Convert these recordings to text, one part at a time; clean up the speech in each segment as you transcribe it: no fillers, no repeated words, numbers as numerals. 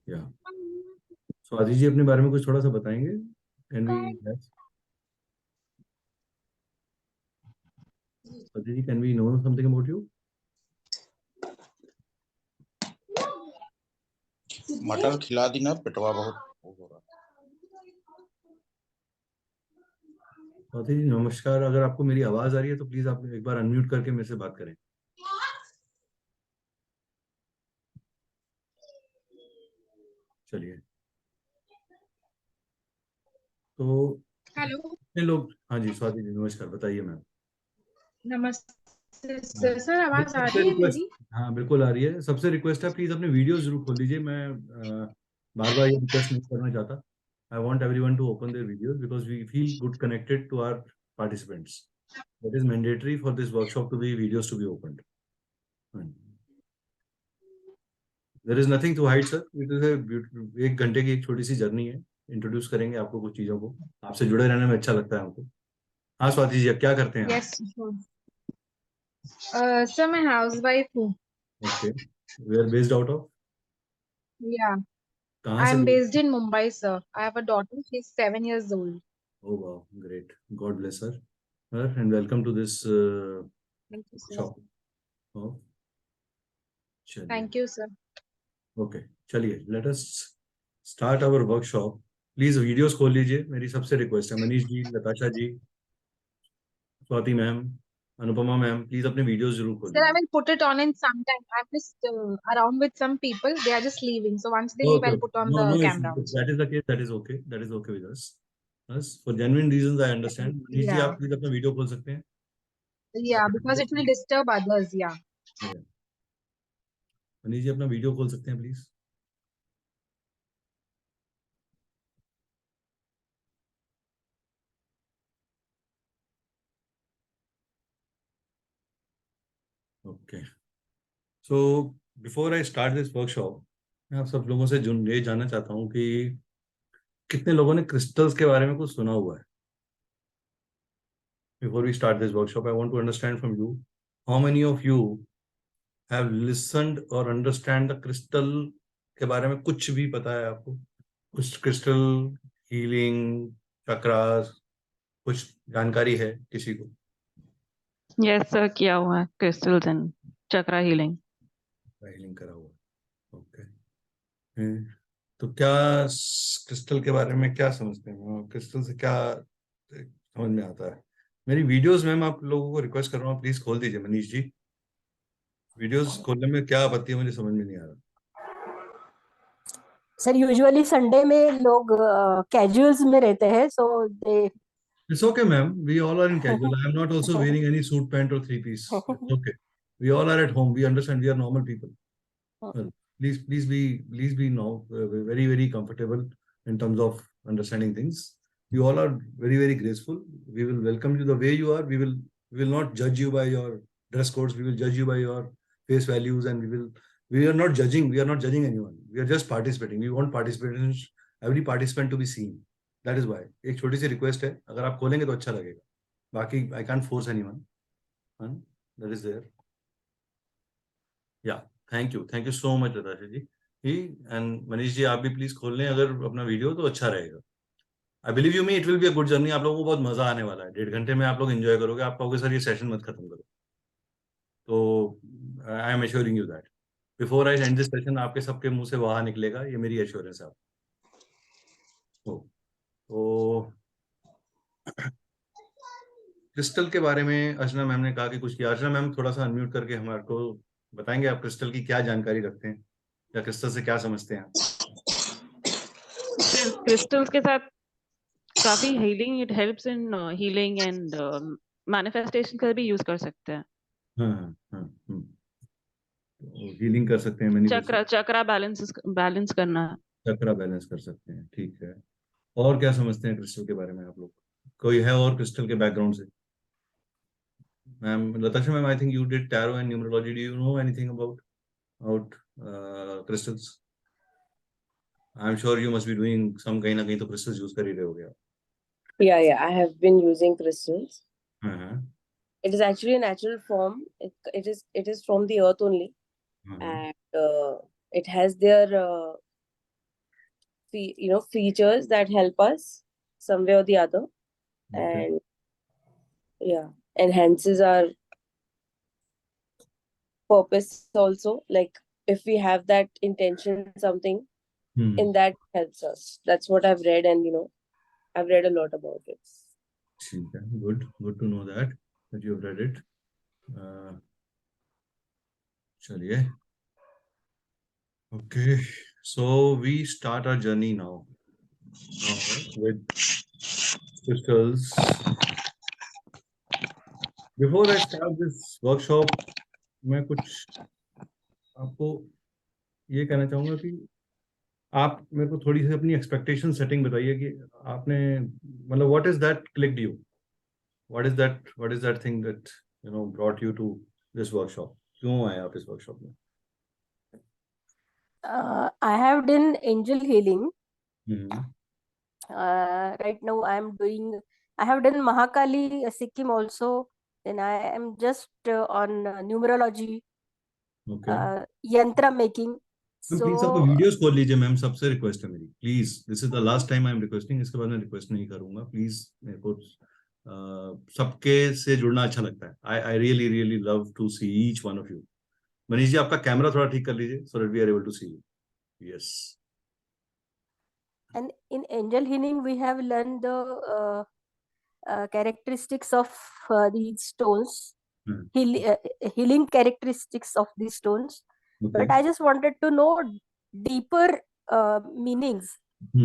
या स्वाति जी अपने बारे में कुछ थोड़ा सा बताएंगे? Can we Swati ji, can we know something about you? मटर खिला दी ना, पेटवा बहुत हो रहा। स्वाति जी नमस्कार, अगर आपको मेरी आवाज आ रही है तो प्लीज आप एक बार अनम्यूट करके मेरे से बात करें। चलिए, तो हेलो। कितने लोग, हाँ जी स्वाति जी नमस्कार, बताइए मैम। नमस्ते हाँ, सर, आवाज आ सबसे रही है रिक्वेस्ट, मेरी? हाँ बिल्कुल आ रही है। सबसे रिक्वेस्ट है प्लीज अपने वीडियो जरूर खोल लीजिए। मैं बार बार ये रिक्वेस्ट नहीं करना चाहता। I want everyone to open their videos because we feel good connected to our participants. That is mandatory for this workshop to be videos to be opened. There is nothing to hide sir, it is एक घंटे की एक छोटी सी journey है। Introduce करेंगे आपको कुछ चीजों को, आपसे जुड़े रहने में अच्छा लगता है हमको। हाँ स्वाति जी, अब क्या करते हैं आप? यस सर, मैं हाउस वाइफ हूँ। Okay, we are based out of, या कहाँ आई से? Am based in Mumbai sir. I have a daughter, she is 7 years old. Oh wow, great. God bless her. And welcome to this Thank you sir. shop. Oh, चलिए, Thank you sir. Okay चलिए, let us start our workshop. Please videos खोल लीजिए, मेरी सबसे request है। Manish ji, Latasha ji, Swati ma'am, Anupama ma'am, please अपने videos जरूर खोल Sir, I लीजिए। will put it on in some time. I'm just around with some people. They are just leaving. So once they leave, okay, I'll put on no the no camera issue, also. That is the case, that is okay, that is okay with us. बस for genuine reasons I understand. Manish ji, Yeah. आप please अपना video खोल सकते हैं? Yeah, because it will disturb others. Yeah. Manish ji अपना video खोल सकते हैं please? Okay, so before I start this workshop, मैं आप सब लोगों से ये जानना चाहता हूँ कि कितने लोगों ने क्रिस्टल्स के बारे में कुछ सुना हुआ है? Before we start this workshop, I want to understand from you, how many of you have listened और अंडरस्टैंड द क्रिस्टल के बारे में कुछ भी पता है आपको? कुछ क्रिस्टल हीलिंग, चक्रास, कुछ जानकारी है किसी को? यस सर, किया हुआ है crystals and chakra healing. Healing करा हुआ, ओके। तो क्या क्रिस्टल के बारे में क्या समझते हैं? क्रिस्टल से क्या समझ में आता है? मेरी वीडियोस मैम, आप लोगों को रिक्वेस्ट कर रहा हूँ प्लीज खोल दीजिए। मनीष जी, वीडियोस खोलने में क्या आपत्ति है, मुझे समझ में नहीं आ रहा। सर यूजुअली संडे में लोग कैजुअल्स में रहते हैं, so they it's okay ma'am, we all are in casual, I am not also wearing any suit pant और three piece, it's okay. We all are at home, we understand, we are normal people. Please be now very very comfortable in terms of understanding things. You all are very very graceful. We will welcome you the way you are. We will not judge you by your dress codes. We will judge you by your face values, and we are not judging. We are not judging anyone. We are just participating. We want participation, every participant to be seen. That is why एक छोटी सी request है, अगर आप खोलेंगे तो अच्छा लगेगा। बाकी I can't force anyone. That is there. Yeah. Thank you so much Latasha ji. And Manish ji, आप भी प्लीज खोल लें अगर अपना वीडियो, तो अच्छा रहेगा। I believe you me, it will be a good journey. आप लोगों को बहुत मजा आने वाला है। 1.5 घंटे में आप लोग एंजॉय करोगे। आप कहोगे सर ये सेशन मत खत्म करो। तो I M assuring you that before I and this session, आपके सबके मुंह से वहां निकलेगा, ये मेरी एश्योरेंस है आपको। तो क्रिस्टल के बारे में अर्चना मैम ने कहा कि कुछ किया। अर्चना मैम, थोड़ा सा अनम्यूट करके हमारे को बताएंगे आप क्रिस्टल की क्या जानकारी रखते हैं, या क्रिस्टल से क्या समझते हैं? क्रिस्टल्स के साथ काफी healing, it helps in healing and manifestation का भी यूज कर सकते हैं। हाँ, हीलिंग कर सकते हैं, मैनिफेस्टेशन, चक्रा बैलेंस करना। चक्रा बैलेंस कर सकते हैं, ठीक है। और क्या समझते हैं क्रिस्टल के बारे में आप लोग? कोई है और क्रिस्टल के बैकग्राउंड से? Ma'am Latasha ma'am, I think you did tarot and numerology, do you know anything about crystals? I am sure you must be doing some, कहीं ना कहीं तो क्रिस्टल्स यूज कर ही रहे होगे आप। yeah, I have been using crystals. हाँ हाँ It is actually a natural form. It is from the earth only. हाँ, and it has their features that help us some way or the other, okay. and yeah, enhances our purpose also. Like if we have that intention, something Hmm. in that helps us. That's what I've read, and I've read a lot about it. ठीक है, good to know that you have read it. चलिए, okay, so we start our journey now with crystals. Before I start this workshop, मैं कुछ आपको ये कहना चाहूंगा कि आप मेरे को थोड़ी सी अपनी एक्सपेक्टेशन सेटिंग बताइए कि आपने मतलब what is that clicked you, what is that thing that brought you to this workshop, क्यों आए आप इस वर्कशॉप में? I have done angel healing. Hmm, Right now I have done Mahakali Sikkim also. Then I am just on numerology, okay yantra making. Ma'am please आपको So videos खोल लीजिए ma'am, सबसे request है मेरी, please, this is the last time I am requesting, इसके बाद मैं request नहीं करूंगा प्लीज। मेरे को सबके से जुड़ना अच्छा लगता है, I I really really love to see each one of you. Manish ji आपका कैमरा थोड़ा ठीक कर लीजिए so that we are able to see you. Yes, and in angel healing we have learned the characteristics of these stones, healing characteristics of these stones. Okay But I just wanted to know deeper meanings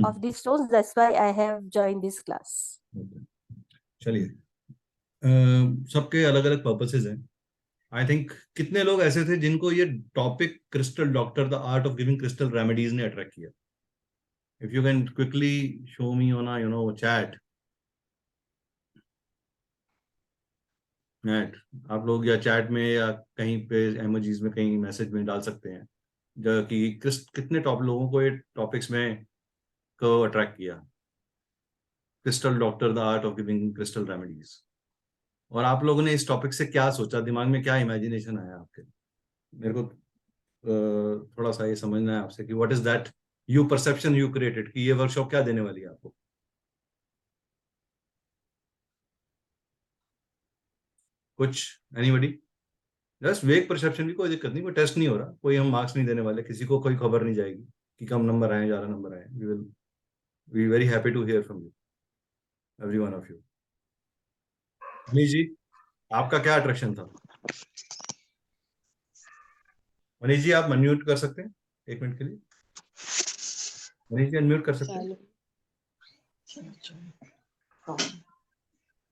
of these stones. That's why I have joined this class. चलिए, सबके अलग अलग purposes हैं। I think कितने लोग ऐसे थे जिनको ये topic crystal doctor the art of giving crystal remedies ने अट्रैक्ट किया? If you can quickly show me on chat, net, आप लोग या चैट में या कहीं पे इमोजीज में कहीं मैसेज में डाल सकते हैं जो कि कितने टॉप लोगों को ये टॉपिक्स में को अट्रैक्ट किया, crystal doctor the art of giving crystal remedies. और आप लोगों ने इस टॉपिक से क्या सोचा, दिमाग में क्या इमेजिनेशन आया आपके? मेरे को थोड़ा सा ये समझना है आपसे कि what is that you perception you created कि ये वर्कशॉप क्या देने वाली है आपको? कुछ एनीबॉडी? जस्ट वेक परसेप्शन भी कोई दिक्कत नहीं, कोई टेस्ट नहीं हो रहा, कोई हम मार्क्स नहीं देने वाले, किसी को कोई खबर नहीं जाएगी कि कम नंबर आए ज्यादा नंबर आए। We will be very happy to hear from you, every one of you. Manish ji आपका क्या अट्रैक्शन था? मनीष जी आप अनम्यूट कर सकते हैं एक मिनट के लिए? मनीष जी अनम्यूट कर सकते हैं?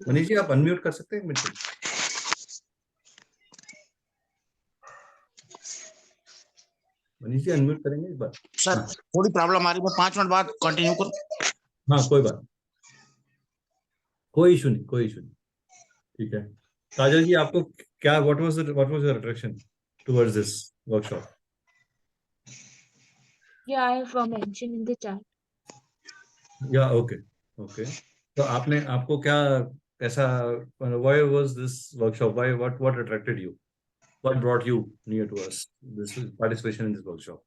मनीष जी आप अनम्यूट कर सकते हैं एक मिनट के लिए? मनीष जी अनम्यूट करेंगे एक बार? सर हाँ थोड़ी प्रॉब्लम आ रही है, मैं 5 मिनट बाद कंटिन्यू करूं? हाँ, कोई बात, कोई इशू नहीं, कोई इशू नहीं, ठीक है। काजल जी आपको क्या, what was your attraction towards this workshop? Yeah, I have mentioned in the chat. या ओके ओके, तो आपको क्या ऐसा, why was this workshop, why what attracted you, what brought you near to us this participation in this workshop?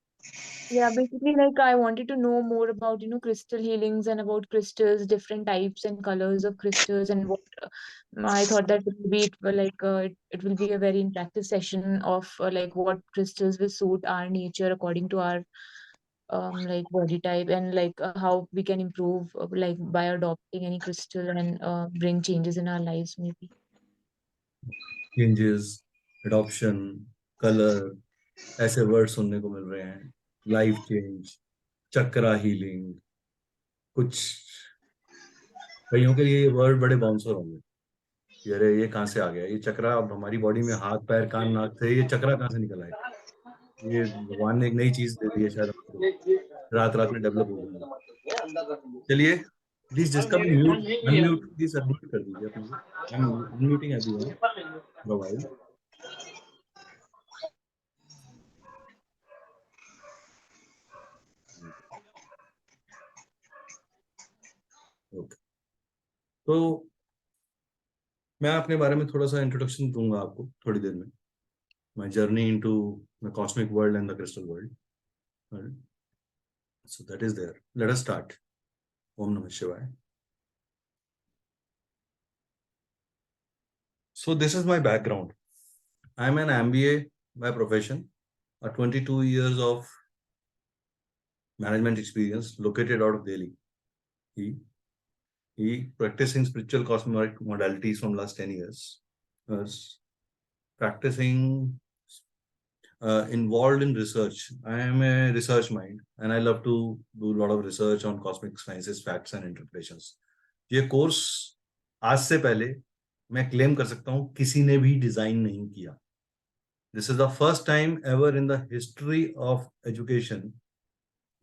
Yeah, basically, like I wanted to know more about, crystal healings and about crystals, different types and colors of crystals, and what I thought that it will be it will be a very interactive session of like what crystals will suit our nature according to our like body type, and like how we can improve like by adopting any crystal and bring changes in our lives maybe. Changes, adoption, colour, ऐसे word सुनने को मिल रहे हैं, life change, चक्रा healing, कुछ कईयों के लिए ये वर्ड बड़े बाउंसर होंगे कि अरे ये कहाँ से आ गया ये चक्रा, अब हमारी बॉडी में हाथ पैर कान नाक थे, ये चक्रा कहाँ से निकल आया, ये भगवान ने एक नई चीज दे दी है शायद हमको, रात रात में डेवलप हो गई। चलिए प्लीज जिसका भी म्यूट अनम्यूट प्लीज अनम्यूट कर दीजिए अपने, I am unmuting everyone for a while. Okay, तो मैं अपने बारे में थोड़ा सा इंट्रोडक्शन दूंगा आपको थोड़ी देर में। my journey into the cosmic world and the crystal world. Right? So that is there. Let us start. Om Namah Shivaya. So this is my background. I am an MBA by profession, a 22 years of management experience, located out of Delhi. He practicing spiritual cosmic modalities from last 10 years. Practicing, involved in research. I am a research mind and I love to do a lot of research on cosmic sciences, facts and interpretations. ये course आज से पहले मैं claim कर सकता हूं किसी ने भी डिजाइन नहीं किया. This is the first time ever in the history of education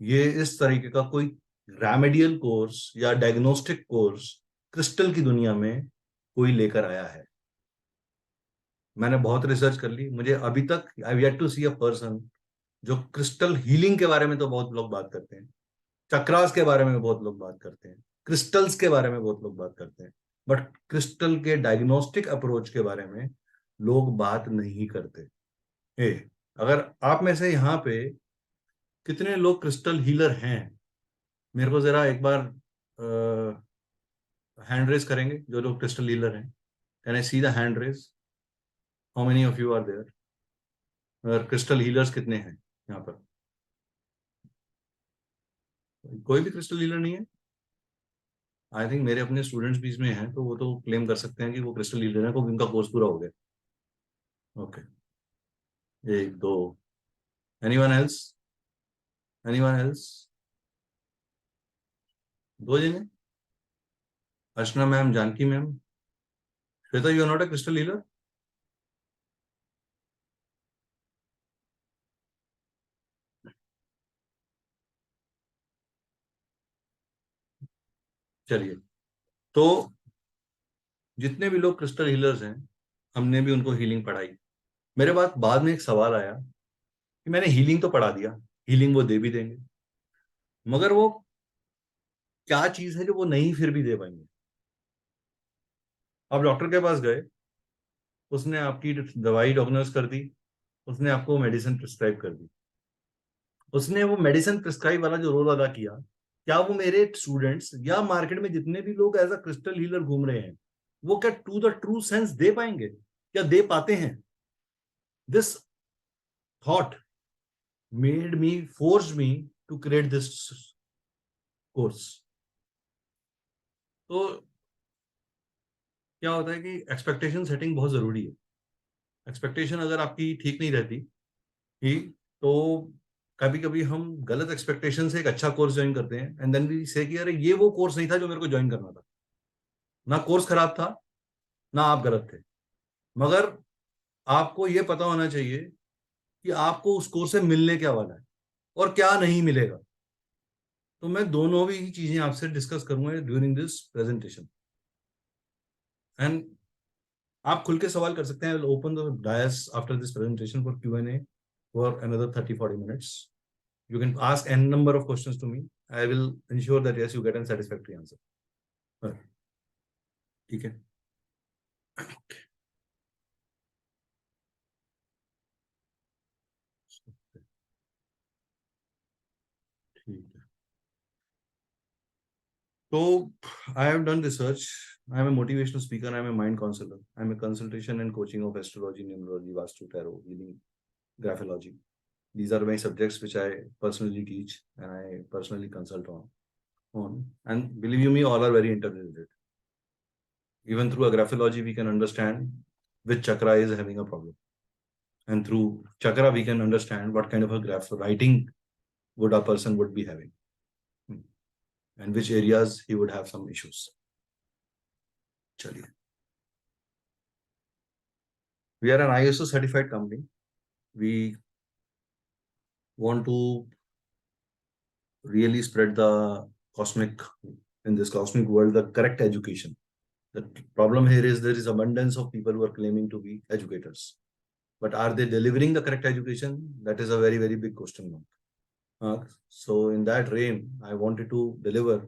ये इस तरीके का कोई रेमेडियल कोर्स या डायग्नोस्टिक कोर्स क्रिस्टल की दुनिया में कोई लेकर आया है. मैंने बहुत रिसर्च कर ली. मुझे अभी तक I have yet to see a person जो क्रिस्टल हीलिंग के बारे में तो बहुत लोग बात करते हैं, चक्रास के बारे में बहुत लोग बात करते हैं, क्रिस्टल्स के बारे में बहुत लोग बात करते हैं, बट क्रिस्टल के डायग्नोस्टिक अप्रोच के बारे में लोग बात नहीं करते. अगर आप में से यहाँ पे कितने लोग क्रिस्टल हीलर हैं, मेरे को जरा एक बार हैंड रेज करेंगे जो लोग क्रिस्टल हीलर हैं. Can I see the hand raise? How many of you are there? Crystal healers कितने हैं यहाँ पर? कोई भी क्रिस्टल हीलर नहीं है? आई थिंक मेरे अपने स्टूडेंट्स भी इसमें हैं, तो वो तो क्लेम कर सकते हैं कि वो क्रिस्टल हीलर है, क्योंकि उनका कोर्स पूरा हो गया. Okay, 1 2. Anyone else? Anyone else? 2 जने? Archana ma'am, Janaki ma'am, Shweta, you are not a crystal healer? चलिए, तो जितने भी लोग क्रिस्टल हीलर्स हैं, हमने भी उनको हीलिंग पढ़ाई. मेरे बाद में एक सवाल आया कि मैंने हीलिंग तो पढ़ा दिया, हीलिंग वो दे भी देंगे, मगर वो क्या चीज है जो वो नहीं फिर भी दे पाएंगे? आप डॉक्टर के पास गए, उसने आपकी दवाई डायग्नोस कर दी, उसने आपको मेडिसिन प्रिस्क्राइब कर दी. उसने वो मेडिसिन प्रिस्क्राइब वाला जो रोल अदा किया, क्या वो मेरे स्टूडेंट्स या मार्केट में जितने भी लोग एज अ क्रिस्टल हीलर घूम रहे हैं, वो क्या टू द ट्रू सेंस दे पाएंगे? क्या दे पाते हैं? This thought made me, forced me to create this course. तो क्या होता है कि एक्सपेक्टेशन सेटिंग बहुत जरूरी है. एक्सपेक्टेशन अगर आपकी ठीक नहीं रहती तो कभी कभी हम गलत एक्सपेक्टेशन से एक अच्छा कोर्स ज्वाइन करते हैं एंड देन वी से कि अरे ये वो कोर्स नहीं था जो मेरे को ज्वाइन करना था. ना कोर्स खराब था, ना आप गलत थे, मगर आपको ये पता होना चाहिए कि आपको उस कोर्स से मिलने क्या वाला है और क्या नहीं मिलेगा. तो मैं दोनों भी चीजें आपसे डिस्कस करूंगा ड्यूरिंग दिस प्रेजेंटेशन. एंड आप खुल के सवाल कर सकते हैं. I will open the dais after this presentation for Q&A for another 30-40 minutes. You can ask n number of questions to me. I will ensure that yes, you get a satisfactory answer. ठीक है? ठीक है. So I have done research. I am a motivational speaker. I am a mind counselor. I am a consultation and coaching of astrology, numerology, vastu, tarot, healing, graphology. These are my subjects which I personally teach and I personally consult on. And believe you me, all are very interrelated. Even through a graphology, we can understand which chakra is having a problem. And through chakra, we can understand what kind of a graph writing would a person would be having. And which areas he would have some issues. Chaliye. We are an ISO certified company. We want to really spread the in this cosmic world, the correct education. The problem here is there is abundance of people who are claiming to be educators. But are they delivering the correct education? That is a very, very big question mark. So in that reign, I wanted to deliver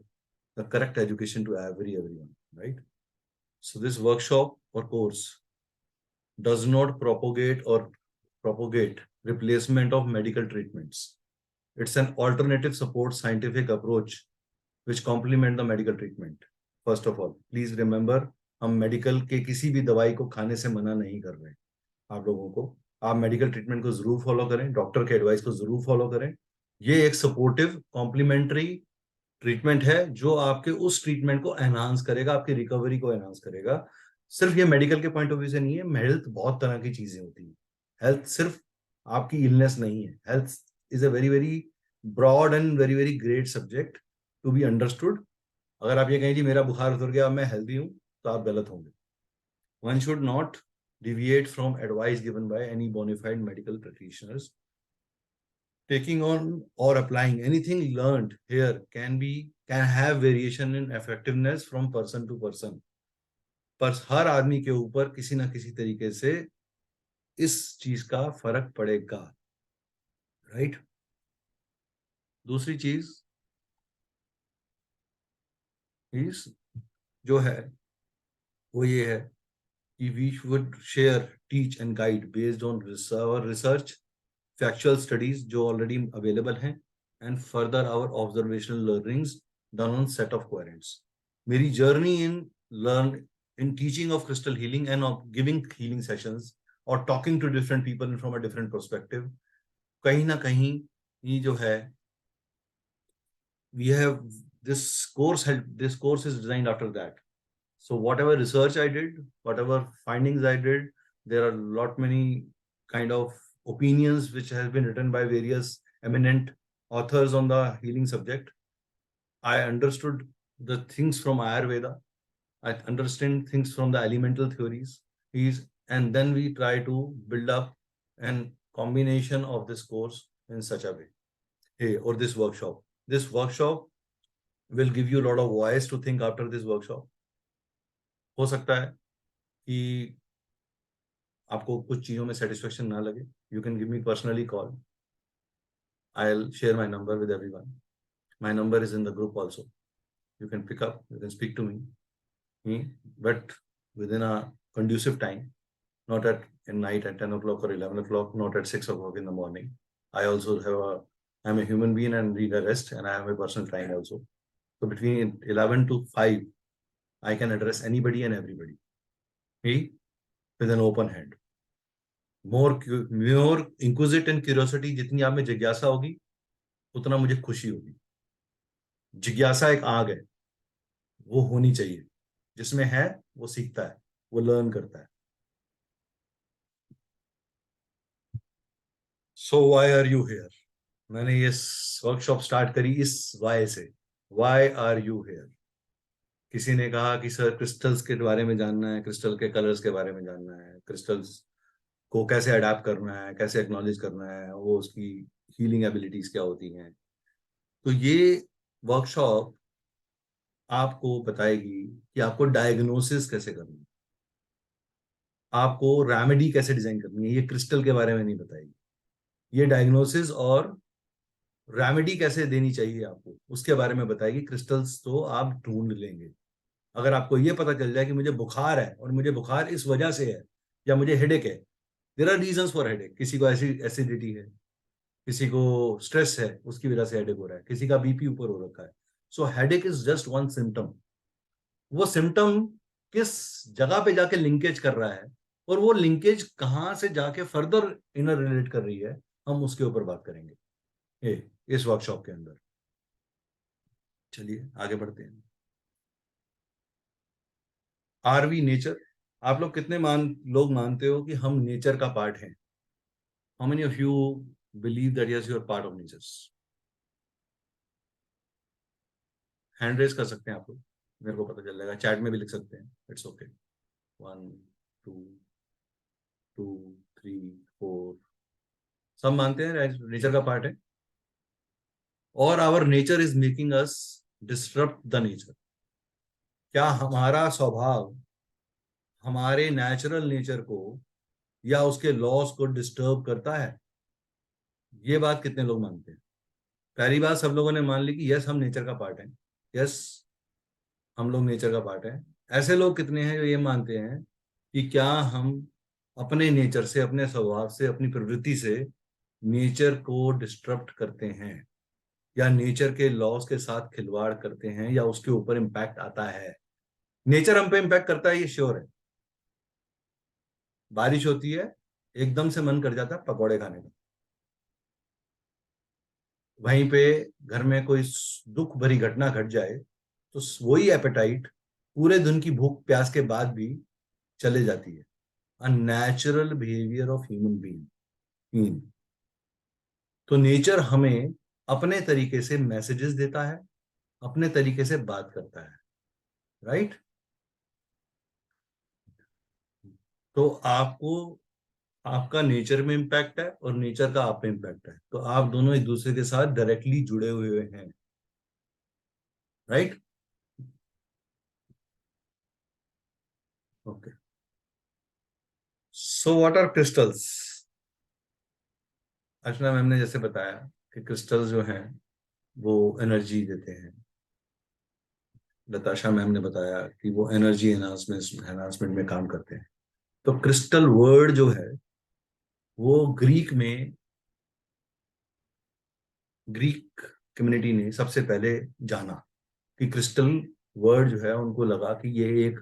the correct education to everyone, right? So this workshop or course does not propagate or propagate replacement of medical treatments. It's an alternative support scientific approach which complement the medical treatment. First of all, please remember, हम medical के किसी भी दवाई को खाने से मना नहीं कर रहे हैं आप लोगों को. आप मेडिकल ट्रीटमेंट को जरूर फॉलो करें, डॉक्टर के एडवाइस को जरूर फॉलो करें. ये एक सपोर्टिव कॉम्प्लीमेंट्री ट्रीटमेंट है जो आपके उस ट्रीटमेंट को एनहांस करेगा, आपकी रिकवरी को एनहांस करेगा. सिर्फ ये मेडिकल के पॉइंट ऑफ व्यू से नहीं है, हेल्थ बहुत तरह की चीजें होती है. हेल्थ सिर्फ आपकी इलनेस नहीं है. Health is a very very broad and very very great subject to be understood. अगर आप ये कहें कि मेरा बुखार उतर गया, मैं हेल्दी हूं, तो आप गलत होंगे. One should not deviate from advice given by any bona fide medical practitioners. Taking on or applying anything learned here can have variation in effectiveness from person to person. पर हर आदमी के ऊपर किसी ना किसी तरीके से इस चीज का फर्क पड़ेगा, राइट? दूसरी चीज जो है वो ये है कि we would share, teach and guide based on our research, factual studies जो already available हैं, and further our observational learnings done on set of queries. मेरी journey in teaching of crystal healing and of giving healing sessions or talking to different people from a different perspective, कहीं ना कहीं ये जो है, we have this course is designed after that. So whatever research I did, whatever findings I did, there are many kind of opinions which have been written by various eminent authors on the healing subject. I understood the things from Ayurveda. I understand things from the elemental theories. And then we try to build up an combination of this course in such a way. Or this workshop. This workshop will give you a lot of voice to think after this workshop. हो सकता है कि आपको कुछ चीजों में satisfaction ना लगे. You can give me personally call. I'll share my number with everyone. My number is in the group also. You can pick up, you can speak to me, but within a conducive time, not at night at 10 o'clock or 11 o'clock, not at 6 o'clock in the morning. I also I'm a human being and need a rest, and I have a personal time also. So between 11 to 5, I can address anybody and everybody, with an open hand. More inquisitive and curiosity, जितनी आप में जिज्ञासा होगी, उतना मुझे खुशी होगी. जिज्ञासा एक आग है, वो होनी चाहिए. जिसमें है वो सीखता है, वो लर्न करता है. So why are you here? मैंने ये वर्कशॉप स्टार्ट करी इस why से. Why are you here? किसी ने कहा कि सर क्रिस्टल्स के बारे में जानना है, क्रिस्टल के कलर्स के बारे में जानना है, क्रिस्टल्स को कैसे अडैप्ट करना है, कैसे एक्नॉलेज करना है, वो उसकी हीलिंग एबिलिटीज क्या होती हैं. तो ये वर्कशॉप आपको बताएगी कि आपको डायग्नोसिस कैसे करनी है, आपको रेमेडी कैसे डिजाइन करनी है. ये क्रिस्टल के बारे में नहीं बताएगी. ये डायग्नोसिस और रेमेडी कैसे देनी चाहिए आपको, उसके बारे में बताएगी. क्रिस्टल्स तो आप ढूंढ लेंगे. अगर आपको ये पता चल जाए कि मुझे बुखार है और मुझे बुखार इस वजह से है, या मुझे हेडेक है, there are reasons for headache. किसी को एसिडिटी है, किसी को स्ट्रेस है, उसकी वजह से हेडेक हो रहा है, किसी का बीपी ऊपर हो रखा है. So headache is just one symptom. वो सिम्टम किस जगह पे जाके लिंकेज कर रहा है और वो लिंकेज कहाँ से जाके फर्दर इनर रिलेट कर रही है, हम उसके ऊपर बात करेंगे इस वर्कशॉप के अंदर. चलिए आगे बढ़ते हैं. Are we nature? आप लोग कितने लोग मानते हो कि हम नेचर का पार्ट हैं? How many of you believe that yes you are part of nature? Hand raise कर सकते हैं आप लोग, मेरे को पता चल जाएगा. चैट में भी लिख सकते हैं, इट्स ओके. 1 2 2 3 4. सब मानते हैं नेचर का पार्ट है. और our nature is making us disturb the nature. क्या हमारा स्वभाव हमारे नेचुरल नेचर को या उसके लॉस को डिस्टर्ब करता है? ये बात कितने लोग मानते हैं? पहली बात, सब लोगों ने मान ली कि यस हम नेचर का पार्ट हैं. यस हम लोग नेचर का पार्ट हैं. ऐसे लोग कितने हैं जो ये मानते हैं कि क्या हम अपने नेचर से, अपने स्वभाव से, अपनी प्रवृत्ति से नेचर को डिस्टर्ब करते हैं, या नेचर के लॉस के साथ खिलवाड़ करते हैं, या उसके ऊपर इम्पैक्ट आता है। नेचर हम पे इम्पैक्ट करता है, ये श्योर है। बारिश होती है, एकदम से मन कर जाता है पकौड़े खाने का। वहीं पे घर में कोई दुख भरी घटना घट जाए तो वही एपेटाइट पूरे दिन की भूख प्यास के बाद भी चले जाती है। A natural behaviour of human being. तो नेचर हमें अपने तरीके से मैसेजेस देता है, अपने तरीके से बात करता है, राइट? तो आपको, आपका नेचर में इम्पैक्ट है और नेचर का आप पे इम्पैक्ट है, तो आप दोनों एक दूसरे के साथ डायरेक्टली जुड़े हुए हैं, right? Okay, so what are crystals? Archana ma'am ने जैसे बताया कि क्रिस्टल्स जो हैं वो एनर्जी देते हैं। लताशा मैम ने बताया कि वो एनर्जी एनहांसमेंट में काम करते हैं। तो क्रिस्टल वर्ड जो है वो ग्रीक कम्युनिटी ने सबसे पहले जाना कि क्रिस्टल वर्ड जो है, उनको लगा कि ये एक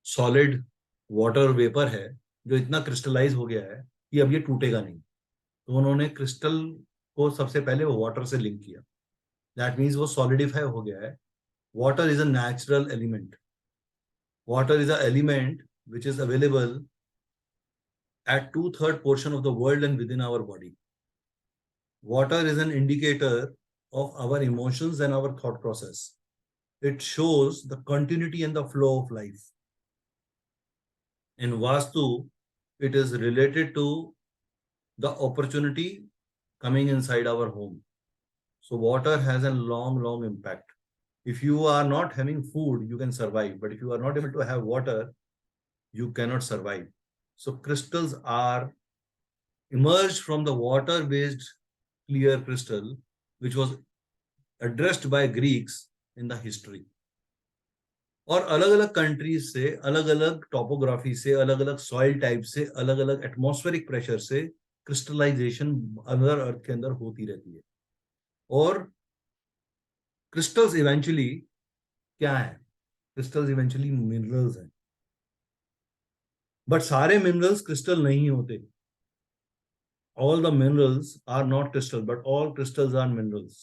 सॉलिड वाटर वेपर है जो इतना क्रिस्टलाइज हो गया है कि अब ये टूटेगा नहीं। तो उन्होंने क्रिस्टल को सबसे पहले वाटर से लिंक किया। दैट मीन्स वो सॉलिडिफाई हो गया है। Water is a natural element. Water is a element which is available at 2/3 portion of the world and within our body. Water is an indicator of our emotions and our thought process. It shows the continuity and the flow of life. In Vastu, it is related to the opportunity coming inside our home. So water has a long impact. If you are not having food, you can survive. But if you are not able to have water, you cannot survive. So crystals are emerged from the water-based clear crystal, which was addressed by Greeks in the history. और अलग अलग countries से, अलग अलग topography से, अलग अलग soil type से, अलग अलग एटमॉस्फेरिक प्रेशर से क्रिस्टलाइजेशन अंदर अर्थ के अंदर होती रहती है। और क्रिस्टल्स इवेंचुअली क्या है? क्रिस्टल्स इवेंचुअली मिनरल्स हैं। बट सारे मिनरल्स क्रिस्टल नहीं होते। All the minerals are not crystal, but all crystals are minerals.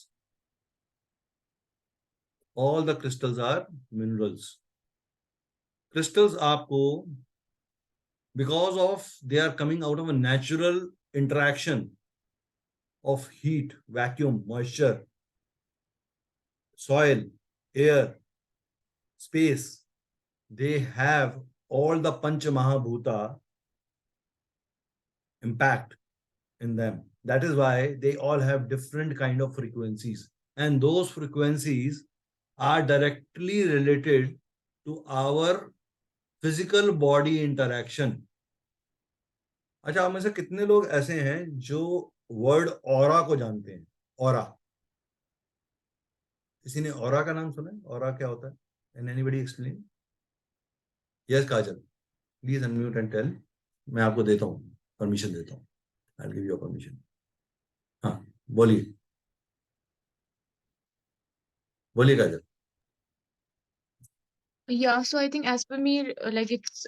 All the crystals are minerals. Crystals आपको, because of they are coming out of a natural interaction of heat, vacuum, moisture, soil, air, space, they have all the Pancha Mahabhuta impact in them. That is why they all have different kind of frequencies, and those frequencies are directly related to our physical body interaction. अच्छा, आप में से कितने लोग ऐसे हैं जो word aura को जानते हैं? ऑरा, किसी ने ऑरा का नाम सुना है? ऑरा क्या होता है? Can anybody explain? Yes, Kajal, please unmute and tell. मैं आपको देता हूँ, परमिशन देता हूँ। I'll give you a permission. हाँ, बोलिए बोलिए काजल। Yeah, so I think as per me, like it's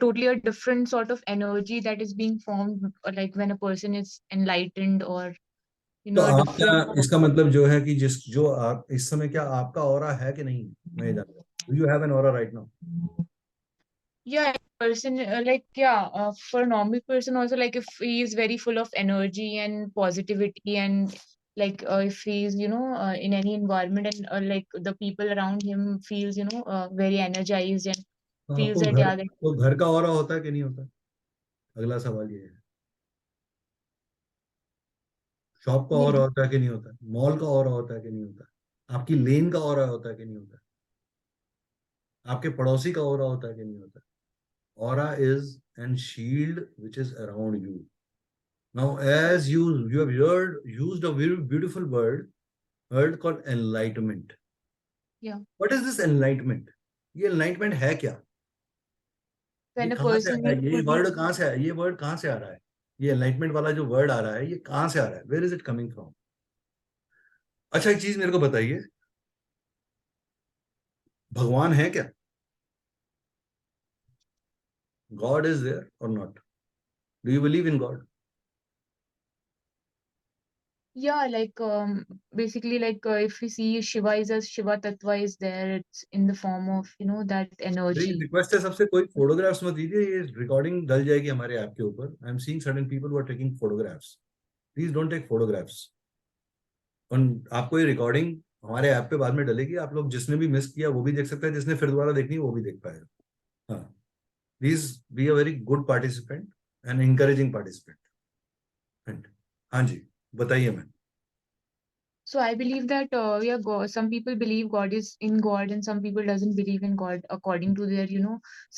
totally a different sort of energy that is being formed, like when a person is enlightened or तो a आपका different. इसका मतलब जो है कि जो आप इस समय, क्या आपका ऑरा है कि नहीं? मैं ये जानता हूँ। Do you have an aura right now? Yeah, person like yeah, for a normal person also, like if he is very full of energy and positivity, and like if he's in any environment, and like the people around him feels very energized and तो feels आपको that घर, yeah, तो घर का aura होता है कि नहीं होता? अगला सवाल ये है। शॉप का ऑरा होता है कि नहीं होता? मॉल का ऑरा होता है कि नहीं होता? आपकी लेन का ऑरा होता है कि नहीं होता? आपके पड़ोसी का ऑरा होता है कि नहीं होता? Aura is an shield which is around you. Now, as you have used a very beautiful word called enlightenment. yeah. What is this enlightenment? ये एनलाइटमेंट है क्या? ये When a कहाँ से आ person रहा is है? ये fully वर्ड कहाँ से आया? ये वर्ड कहाँ से आ रहा है? ये एनलाइटमेंट वाला जो वर्ड आ रहा है, ये कहाँ से आ रहा है? Where is it coming from? अच्छा, एक चीज मेरे को बताइए, भगवान है क्या? गॉड इज देयर और not? Do you believe in God? Yeah, like basically like if we see Shiva is as Shiva Tattva is there, it's in the form of that मेरी energy. रिक्वेस्ट है सबसे, कोई photographs मत दीजिए, ये recording डल जाएगी हमारे ऐप के ऊपर. I am seeing certain people who are taking photographs. Please don't take photographs. और आपको ये रिकॉर्डिंग हमारे ऐप पे बाद में डलेगी, आप लोग जिसने भी मिस किया वो भी देख सकता है, जिसने फिर दोबारा देखनी है वो भी देख पाएगा. हाँ, please be a very good participant and encouraging participant. हाँ जी, बताइए ma'am. So I believe that yeah, God, some people believe God is in God, and some people doesn't believe in God according to their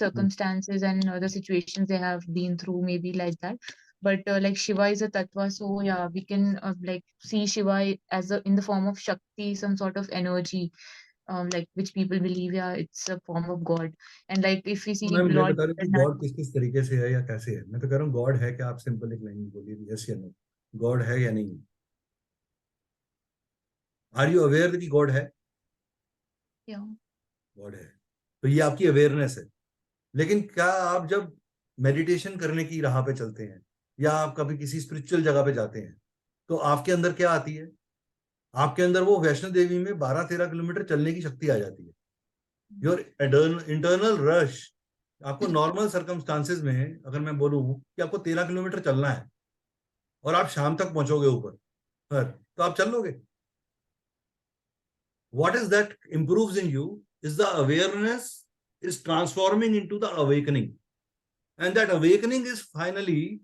circumstances and the situations they have been through, maybe like that. But like Shiva is a tattva, so yeah, we can like see Shiva as in the form of Shakti, some sort of energy, like which people believe, yeah, it's a form of God. And like if we see ma'am ये Lord बता रहे हो कि Jagannath, God किस किस तरीके से है या कैसे है? मैं तो कह रहा हूँ गॉड है क्या? आप सिंपल एक लाइन बोलिए, यस या नो. गॉड है या नहीं? आर यू अवेयर कि गॉड है? yeah. गॉड है, तो ये आपकी अवेयरनेस है. लेकिन क्या आप जब मेडिटेशन करने की राह पे चलते हैं या आप कभी किसी स्पिरिचुअल जगह पे जाते हैं, तो आपके अंदर क्या आती है? आपके अंदर वो वैष्णो देवी में 12-13 किलोमीटर चलने की शक्ति आ जाती है. Your internal rush. आपको नॉर्मल सर्कमस्टांसेस में अगर मैं बोलूं कि आपको 13 किलोमीटर चलना है और आप शाम तक पहुंचोगे ऊपर पर, तो आप चल लोगे. What is that improves in you is the awareness is transforming into the awakening. And that awakening is finally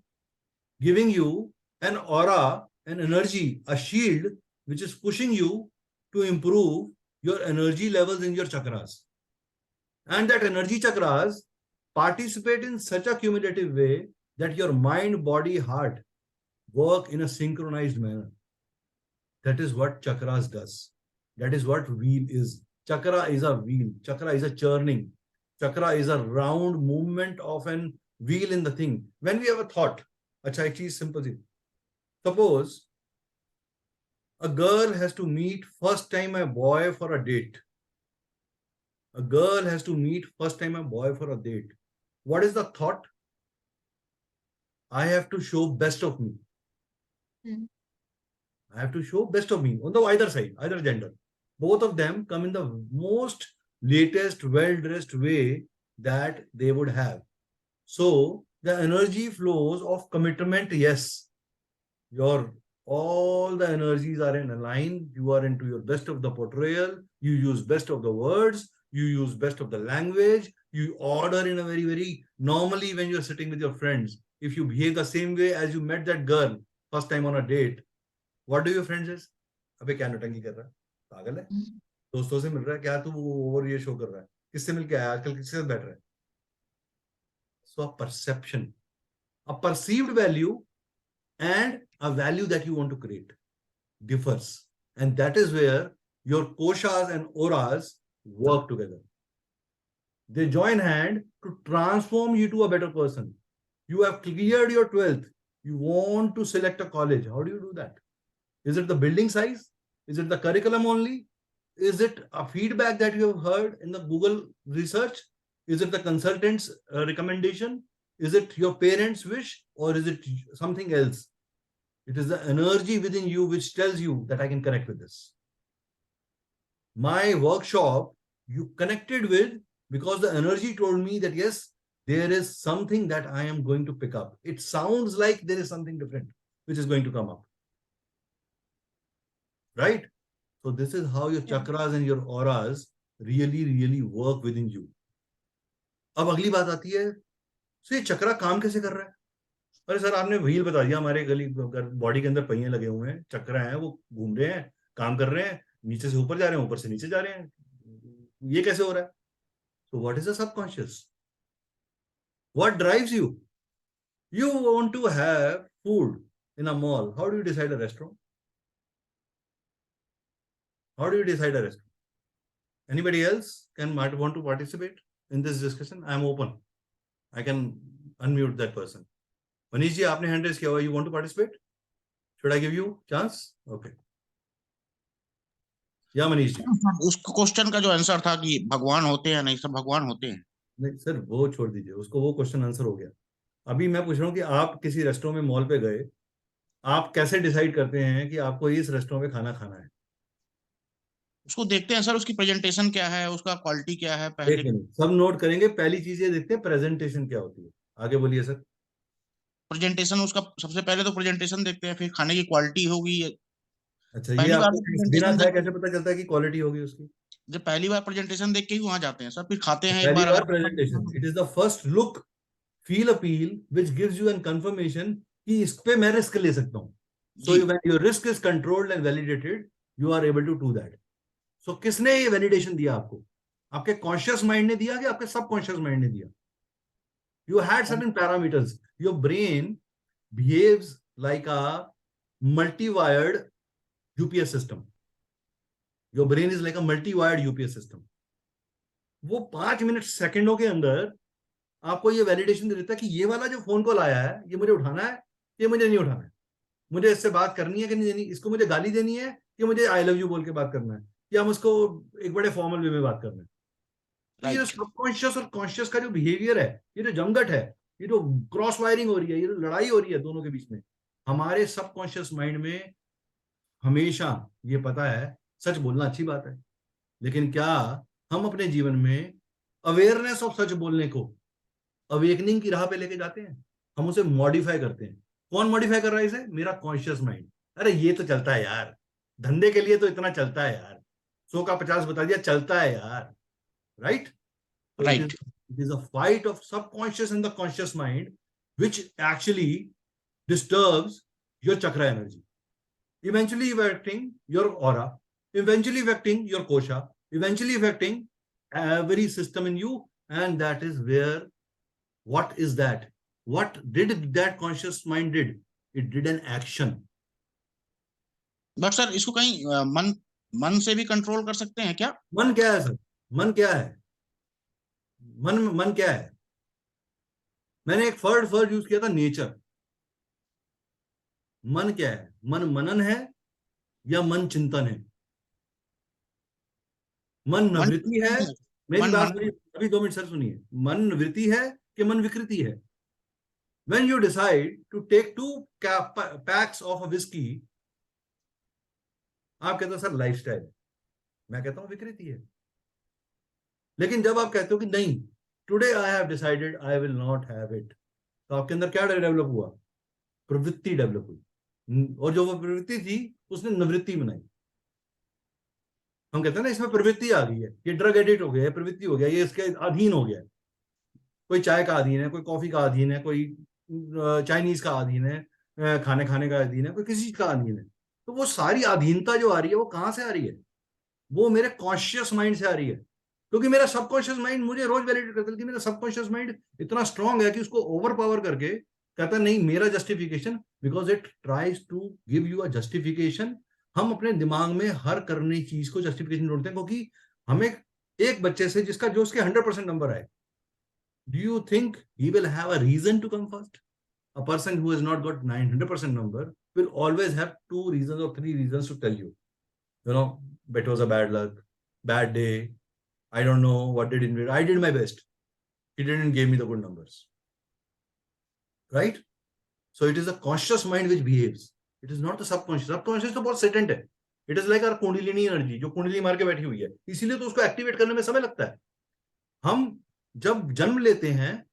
giving you an aura, an energy, a shield, which is pushing you to improve your energy levels in your chakras. And that energy chakras participate in such a cumulative way that your mind, body, heart work in a synchronized manner. That is what chakras does. That is what wheel is. Chakra is a wheel. Chakra is a churning. Chakra is a round movement of an wheel in the thing. When we have a thought, acha ek cheez simple si. Suppose a girl has to meet first time a boy for a date. A girl has to meet first time a boy for a date. What is the thought? I have to show best of me. I have to show best of me on the either side, either gender. Both of them come in the most latest, well-dressed way that they would have. So the energy flows of commitment, yes. All the energies are in a line. You are into your best of the portrayal. You use best of the words. You use best of the language. You order in a very, very normally when you're sitting with your friends. If you behave the same way as you met that girl first time on a date, what do your friends is? अबे क्या नौटंकी कर रहा है? पागल है? दोस्तों से मिल रहा है क्या? तू ओवर ये शो कर रहा है? किससे मिल के आया? आजकल किसके साथ बैठ रहा है? So a perception, a perceived value and a value that you want to create differs. And that is where your koshas and auras work together. They join hand to transform you to a better person. You have cleared your 12th. You want to select a college. How do you do that? Is it the building size? Is it the curriculum only? Is it a feedback that you have heard in the Google research? Is it the consultant's recommendation? Is it your parents' wish? Or is it something else? It is the energy within you which tells you that I can connect with this. My workshop, you connected with because the energy told me that yes, there is something that I am going to pick up. It sounds like there is something different which is going to come up. Right? So this is how your chakras and your auras really work within you. अब अगली बात आती है, so ये चक्रा काम कैसे कर रहा है? अरे सर आपने व्हील बता दिया, हमारे गली बॉडी के अंदर पहिए लगे हुए हैं, चक्र हैं, वो घूम रहे हैं, काम कर रहे हैं, नीचे से ऊपर जा रहे हैं, ऊपर से नीचे जा रहे हैं, ये कैसे हो रहा है? So what is the subconscious? What drives you? You want to have food in a mall. How do you decide a restaurant? How do you decide a restaurant? Anybody else might want to participate in this discussion? I am open. I can unmute that person. Manish ji, आपने hand raise किया हुआ, you want to participate? Should I give you chance? Okay. या मनीष जी। उस question का जो answer था कि भगवान होते हैं, नहीं सब भगवान होते हैं। नहीं सर, वो छोड़ दीजिए, उसको, वो क्वेश्चन आंसर हो गया। अभी मैं पूछ रहा हूँ कि आप किसी रेस्टोरेंट में, मॉल पे गए, आप कैसे डिसाइड करते हैं कि आपको इस रेस्टोरेंट में खाना खाना है? उसको देखते हैं सर, उसकी प्रेजेंटेशन क्या है, उसका क्वालिटी क्या है, पहले एक मिनट, सब नोट करेंगे। पहली चीज ये देखते हैं प्रेजेंटेशन क्या होती है। आगे बोलिए सर। प्रेजेंटेशन उसका सबसे पहले तो प्रेजेंटेशन देखते हैं, फिर खाने की क्वालिटी होगी। अच्छा, ये पहली बार आपको बिना प्रेजेंटेशन खाए देख, कैसे पता चलता है कि क्वालिटी होगी उसकी? जब पहली बार प्रेजेंटेशन देख के ही वहां जाते हैं सर, फिर खाते हैं एक पहली बार बार अगर presentation, it is the first look, feel, appeal which gives you an confirmation कि इस पे मैं रिस्क ले सकता हूँ। So when your risk is controlled and validated, you are able to do that. So किसने ये वैलिडेशन दिया आपको? आपके कॉन्शियस माइंड ने दिया कि आपके सबकॉन्शियस माइंड ने दिया? You had certain parameters. Your brain behaves like a multi-wired UPS system. Your brain is like a multi-wired UPS system. वो 5 मिनट सेकंडों के अंदर आपको ये वैलिडेशन दे देता है कि ये वाला जो फोन कॉल आया है, ये मुझे उठाना है, ये मुझे नहीं उठाना है, मुझे इससे बात करनी है कि नहीं देनी, इसको मुझे गाली देनी है कि मुझे आई लव यू बोल के बात करना है, या हम उसको एक बड़े फॉर्मल वे में बात करना है। तो ये जो सबकॉन्शियस और कॉन्शियस का जो बिहेवियर है, ये जो जमघट है, ये जो क्रॉस वायरिंग हो रही है, ये जो लड़ाई हो रही है दोनों के बीच में, हमारे सबकॉन्शियस माइंड में हमेशा ये पता है। सच बोलना अच्छी बात है, लेकिन क्या हम अपने जीवन में अवेयरनेस ऑफ सच बोलने को अवेकनिंग की राह पे लेके जाते हैं? हम उसे मॉडिफाई करते हैं। कौन मॉडिफाई कर रहा है इसे? मेरा कॉन्शियस माइंड। अरे ये तो चलता है यार, धंधे के लिए तो इतना चलता है यार, 100 का 50 बता दिया, चलता है यार, right? So Right. it is a fight of subconscious and the conscious mind, which actually disturbs your chakra energy, eventually affecting your aura, eventually affecting your kosha, eventually affecting every system in you. And that is where, what is that? What did that conscious mind did? It did an action. But sir इसको कहीं मन से भी control कर सकते हैं क्या? मन क्या है सर? मन क्या है? मन क्या है? मैंने एक वर्ड यूज किया था, नेचर। मन क्या है? मन मनन है या मन चिंतन है? मन नवृत्ति है? मेरी बात सुनिए, अभी 2 मिनट सर सुनिए। मन नवृत्ति है कि मन विकृति है? When you decide to take 2 packs of a whiskey, आप कहते हो सर लाइफस्टाइल, मैं कहता हूं विकृति है। लेकिन जब आप कहते हो कि नहीं, today I have decided I will not have it, तो आपके अंदर क्या डेवलप हुआ? प्रवृत्ति डेवलप हुई, और जो वो प्रवृत्ति थी उसने निवृत्ति बनाई। हम कहते हैं ना, इसमें प्रवृत्ति आ गई है, ये ड्रग एडिक्ट हो गया है, प्रवृत्ति हो गया, ये इसके अधीन हो गया है। कोई चाय का अधीन है, कोई कॉफी का अधीन है, कोई चाइनीज का अधीन है, खाने का अधीन है, कोई किसी चीज का अधीन है। तो वो सारी अधीनता जो आ रही है, वो कहां से आ रही है? वो मेरे कॉन्शियस माइंड से आ रही है, क्योंकि मेरा सबकॉन्शियस माइंड मुझे रोज वैलिडेट करता है कि मेरा सबकॉन्शियस माइंड इतना स्ट्रांग है कि उसको ओवर पावर करके कहता है नहीं मेरा justification, because it tries to give you a justification. हम अपने दिमाग में हर करने चीज को जस्टिफिकेशन ढूंढते हैं, क्योंकि हमें एक बच्चे से जिसका जो उसके 100% नंबर आए, do you think he will have a reason to come first? A person who has not got 900% number will always have 2 reasons or 3 reasons to tell you. You know, it was a bad luck, bad day, I don't know what did it. I did my best. He didn't give me the good numbers. Right? So it is the conscious mind which behaves. It is not the subconscious. Subconscious तो बहुत सेटेंट है. It is like our kundalini energy, जो कुंडली मार के बैठी हुई है, इसीलिए तो उसको एक्टिवेट करने में समय लगता है। हम जब जन्म लेते हैं,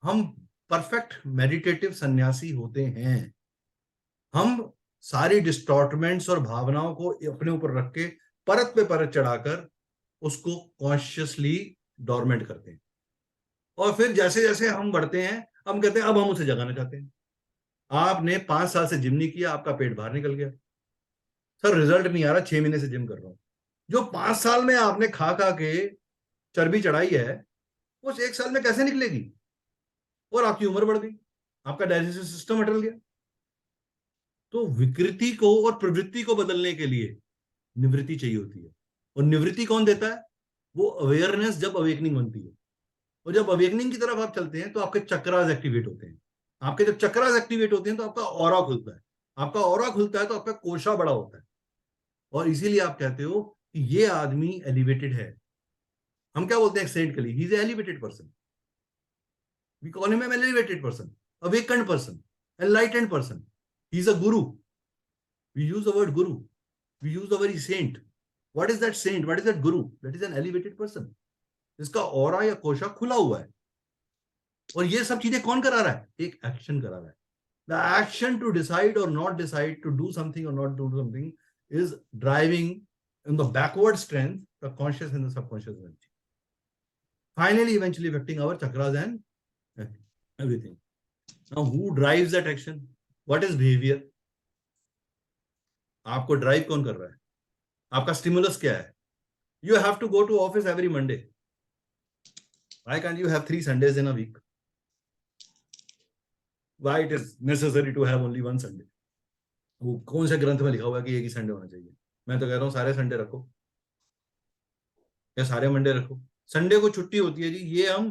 हम परफेक्ट मेडिटेटिव सन्यासी होते हैं। हम सारी डिस्टॉर्टमेंट्स और भावनाओं को अपने ऊपर रख के परत पे परत चढ़ाकर उसको कॉन्शियसली डोरमेंट करते हैं, और फिर जैसे जैसे हम बढ़ते हैं, हम कहते हैं अब हम उसे जगाना चाहते हैं। आपने 5 साल से जिम नहीं किया, आपका पेट बाहर निकल गया, सर रिजल्ट नहीं आ रहा, 6 महीने से जिम कर रहा हूं। जो 5 साल में आपने खा खा के चर्बी चढ़ाई है, उस 1 साल में कैसे निकलेगी? और आपकी उम्र बढ़ गई, आपका डाइजेस्टिव सिस्टम अटल गया। तो विकृति को और प्रवृत्ति को बदलने के लिए निवृत्ति चाहिए होती है, और निवृत्ति कौन देता है? वो अवेयरनेस जब अवेकनिंग बनती है, और जब अवेकनिंग की तरफ आप चलते हैं तो आपके चक्रास एक्टिवेट होते हैं। आपके जब चक्रास एक्टिवेट होते हैं तो आपका ऑरा खुलता है। आपका ऑरा खुलता है तो आपका कोशा बड़ा होता है, और इसीलिए आप कहते हो कि ये आदमी एलिवेटेड है। हम क्या बोलते हैं सेंट के लिए? He is elevated person. We call him an elevated person, awakened person, enlightened person. He is a guru. We use the word guru, we use the word saint. What is that saint? What is that guru? That is an elevated person जिसका aura या कोशा खुला हुआ है। और ये सब चीजें कौन करा रहा है? एक एक्शन करा रहा है। The action to decide or not decide, to do something or not do something, is driving in the backward strength, the conscious and the subconscious energy. Finally, eventually affecting our chakras and everything. Now, who drives that action? What is behavior? आपको drive कौन कर रहा है? आपका stimulus क्या है? You have to go to office every Monday. Why can't you have 3 Sundays in a week? Why it is necessary to have only one Sunday? वो कौन से ग्रंथ में लिखा हुआ है कि एक ही संडे होना चाहिए? मैं तो कह रहा हूँ सारे संडे रखो, या सारे मंडे रखो। संडे को छुट्टी होती है जी, ये हम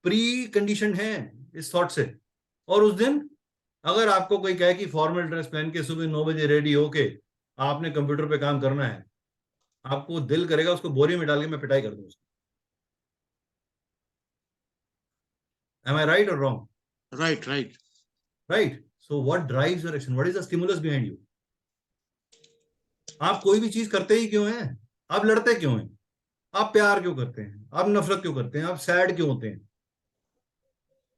प्री कंडीशन है इस थॉट से। और उस दिन अगर आपको कोई कहे कि फॉर्मल ड्रेस पहन के सुबह 9 बजे रेडी होके आपने कंप्यूटर पे काम करना है, आपको दिल करेगा उसको बोरी में डाल के मैं पिटाई कर दूं उसको। Am I right or wrong? Right, right. Right. So what drives your action? What is the stimulus behind you? आप कोई भी चीज करते ही क्यों हैं? आप लड़ते क्यों हैं? आप प्यार क्यों करते हैं? आप नफरत क्यों करते हैं? आप सैड क्यों होते हैं?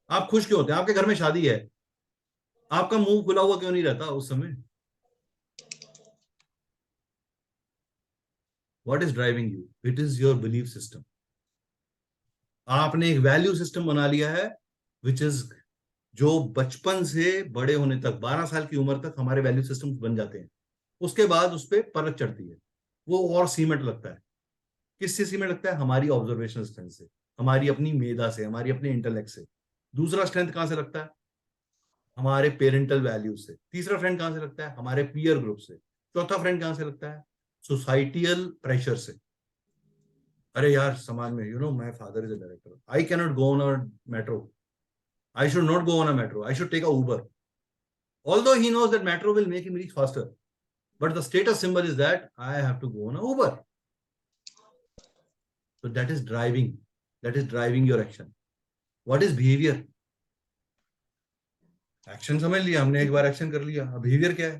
आप खुश क्यों होते हैं? आपके घर में शादी है, आपका मुंह खुला हुआ क्यों नहीं रहता उस समय? What is driving you? It is your belief system. आपने एक वैल्यू सिस्टम बना लिया है, which is जो बचपन से बड़े होने तक 12 साल की उम्र तक हमारे वैल्यू सिस्टम बन जाते हैं। उसके बाद उस पर परत चढ़ती है, वो और सीमेंट लगता है। किससे सीमेंट लगता है? हमारी ऑब्जर्वेशन स्ट्रेंथ से, हमारी अपनी मेधा से, हमारी अपने इंटेलेक्ट से। दूसरा स्ट्रेंथ कहां से लगता है? हमारे पेरेंटल वैल्यूज से। तीसरा फ्रेंड कहां से लगता है? हमारे पीयर ग्रुप से। चौथा फ्रेंड कहां से लगता है? सोसाइटियल प्रेशर से। अरे यार समाज में, you know my father is a director, I can not go on a metro, I should not go on a metro, I should take a Uber. Although he knows that metro will make him reach faster, but the status symbol is that I have to go on a Uber. So that is driving your action. What is behavior? Action समझ लिया हमने, एक बार action कर लिया। अब behaviour क्या है?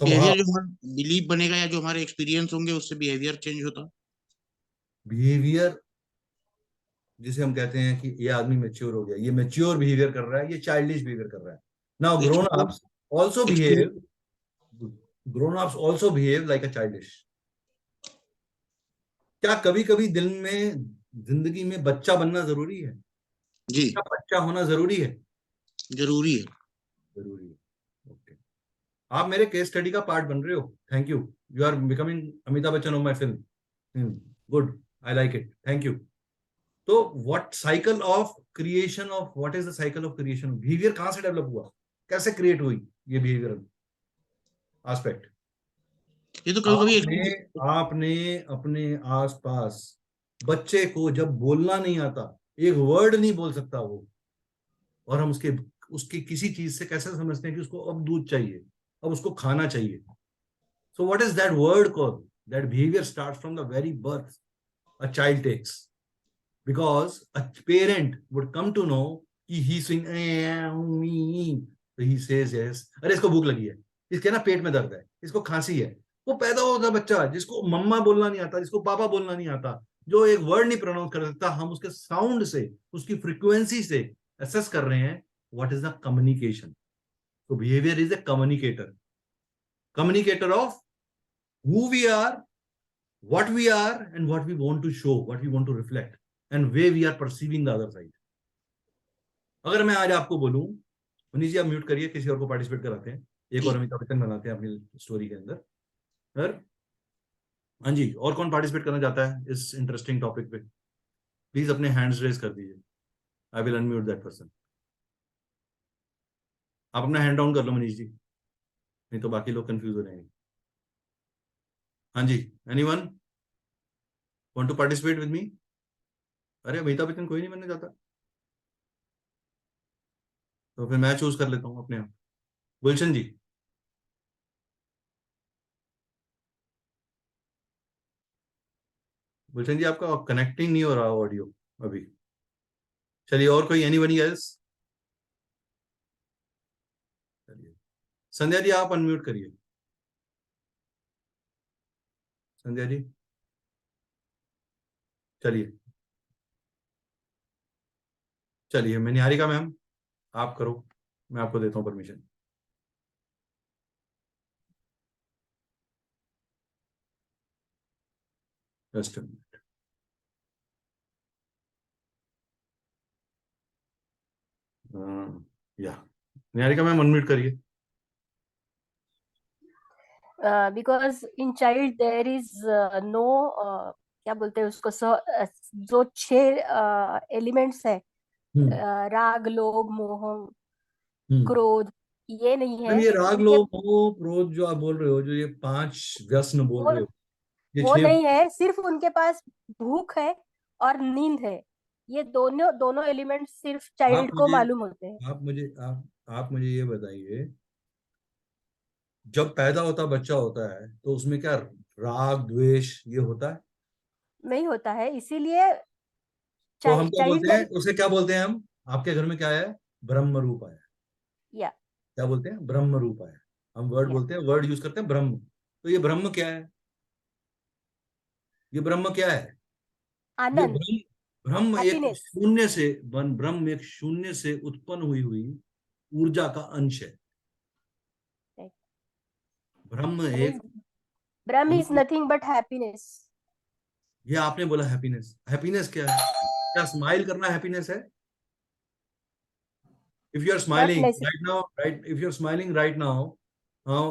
Behaviour जो हमारा बिलीफ बनेगा या जो हमारे एक्सपीरियंस होंगे उससे बिहेवियर चेंज होता। बिहेवियर जिसे हम कहते हैं कि ये आदमी मैच्योर हो गया, ये मैच्योर बिहेवियर कर रहा है, ये चाइल्डिश बिहेवियर कर रहा है। Now grown ups also behave like अ चाइल्डिश। क्या कभी कभी दिल में जिंदगी में बच्चा बनना जरूरी है? जी, क्या बच्चा होना जरूरी है? जरूरी है। जरूरी है। ओके, आप मेरे केस स्टडी का पार्ट बन रहे हो। Thank you, you are becoming Amitabh Bachchan of my film. Good, I like it, thank you. तो what cycle of creation of, what is the cycle of creation? Behaviour कहां से डेवलप हुआ? कैसे क्रिएट हुई ये बिहेवियरल एस्पेक्ट? ये तो कभी आपने अपने आसपास बच्चे को जब बोलना नहीं आता, एक वर्ड नहीं बोल सकता वो, और हम उसके किसी चीज से कैसे समझते हैं कि उसको अब दूध चाहिए, अब उसको खाना चाहिए। So what is that word called? That behaviour start from the very birth a child takes, because a parent would come to know कि he saying so he says yes, अरे इसको भूख लगी है, इसके ना पेट में दर्द है, इसको खांसी है। वो पैदा होता बच्चा जिसको मम्मा बोलना नहीं आता, जिसको पापा बोलना नहीं आता, जो एक वर्ड नहीं प्रोनाउंस कर सकता, हम उसके साउंड से, उसकी फ्रीक्वेंसी से असेस कर रहे हैं व्हाट इज द कम्युनिकेशन। तो behaviour is a communicator of who we are, what we are, and what we want to show, what we want to reflect, and way we are perceiving the other side. अगर मैं आज आपको बोलूं, मनीष जी आप mute करिए, किसी और को पार्टिसिपेट कराते हैं, एक और अमिताभ बच्चन बनाते हैं अपनी स्टोरी के अंदर। सर हाँ जी, और कौन पार्टिसिपेट करना चाहता है इस इंटरेस्टिंग टॉपिक पे? प्लीज अपने हैंड्स रेज कर दीजिए, I will unmute that person. आप अपना हैंड डाउन कर लो मनीष जी, नहीं तो बाकी लोग कंफ्यूज हो जाएंगे। हाँ जी, anyone? Want to participate with me? अरे अमिताभ बच्चन कोई नहीं बनना चाहता, तो फिर मैं चूज कर लेता हूँ अपने आप। गुलशन जी, गुलशन जी आपका कनेक्टिंग नहीं हो रहा ऑडियो अभी। चलिए, और कोई एनीबडी एल्स? चलिए, संध्या जी आप अनम्यूट करिए। संध्या जी, चलिए चलिए, मैं निहारिका मैम, आप करो, मैं आपको देता हूँ परमिशन। जस्ट या निहारिका मैम अनम्यूट करिए। because in child there is no क्या बोलते हैं उसको, जो 6 एलिमेंट्स है, राग लोभ मोह क्रोध, ये नहीं मैम है ये राग इनके, लोभ मोह क्रोध जो आप बोल रहे हो, जो ये 5 व्यसन बोल वो रहे हो, ये वो 6 नहीं है, सिर्फ उनके पास भूख है और नींद है, ये दोनों दोनों एलिमेंट्स सिर्फ आप चाइल्ड को मुझे मालूम होते हैं। आप मुझे ये बताइए, जब पैदा होता बच्चा होता है तो उसमें क्या राग द्वेष ये होता है? नहीं होता है, इसीलिए तो हम क्या चाइल्ड बोलते हैं उसे, क्या बोलते हैं हम? आपके घर में क्या है? ब्रह्म रूप आया। या क्या बोलते हैं? ब्रह्म रूप आया। हम वर्ड या बोलते हैं, वर्ड यूज करते हैं ब्रह्म। तो ये ब्रह्म क्या है? ये ब्रह्म क्या है? ये आनंद, ब्रह्म, ब्रह्म एक हैप्पीनेस। शून्य से ब्रह्म एक शून्य से उत्पन्न हुई ऊर्जा का अंश है। ब्रह्म एक ब्रह्म इज नथिंग बट हैप्पीनेस। ये आपने बोला हैप्पीनेस। हैप्पीनेस क्या है? क्या स्माइल करना हैप्पीनेस है? if you are not smiling necessary, right now, right, if you're smiling right now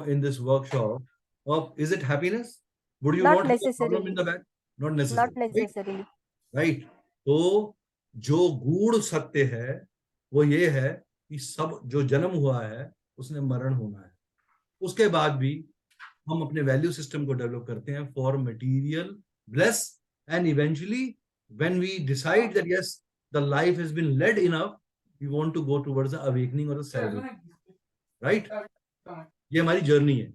in this workshop, is it happiness? Would you not not have a problem in necessarily, the back? Not not necessary, right? Necessarily. Right. तो जो गूढ़ सत्य है वो ये है कि सब जो जन्म हुआ है उसने मरण होना है। उसके बाद भी हम अपने वैल्यू सिस्टम को डेवलप करते हैं for material bliss, and eventually when we decide that yes the life has been led enough, we want to go towards the awakening और द सेलिब्रेशन, राइट? ये हमारी जर्नी है,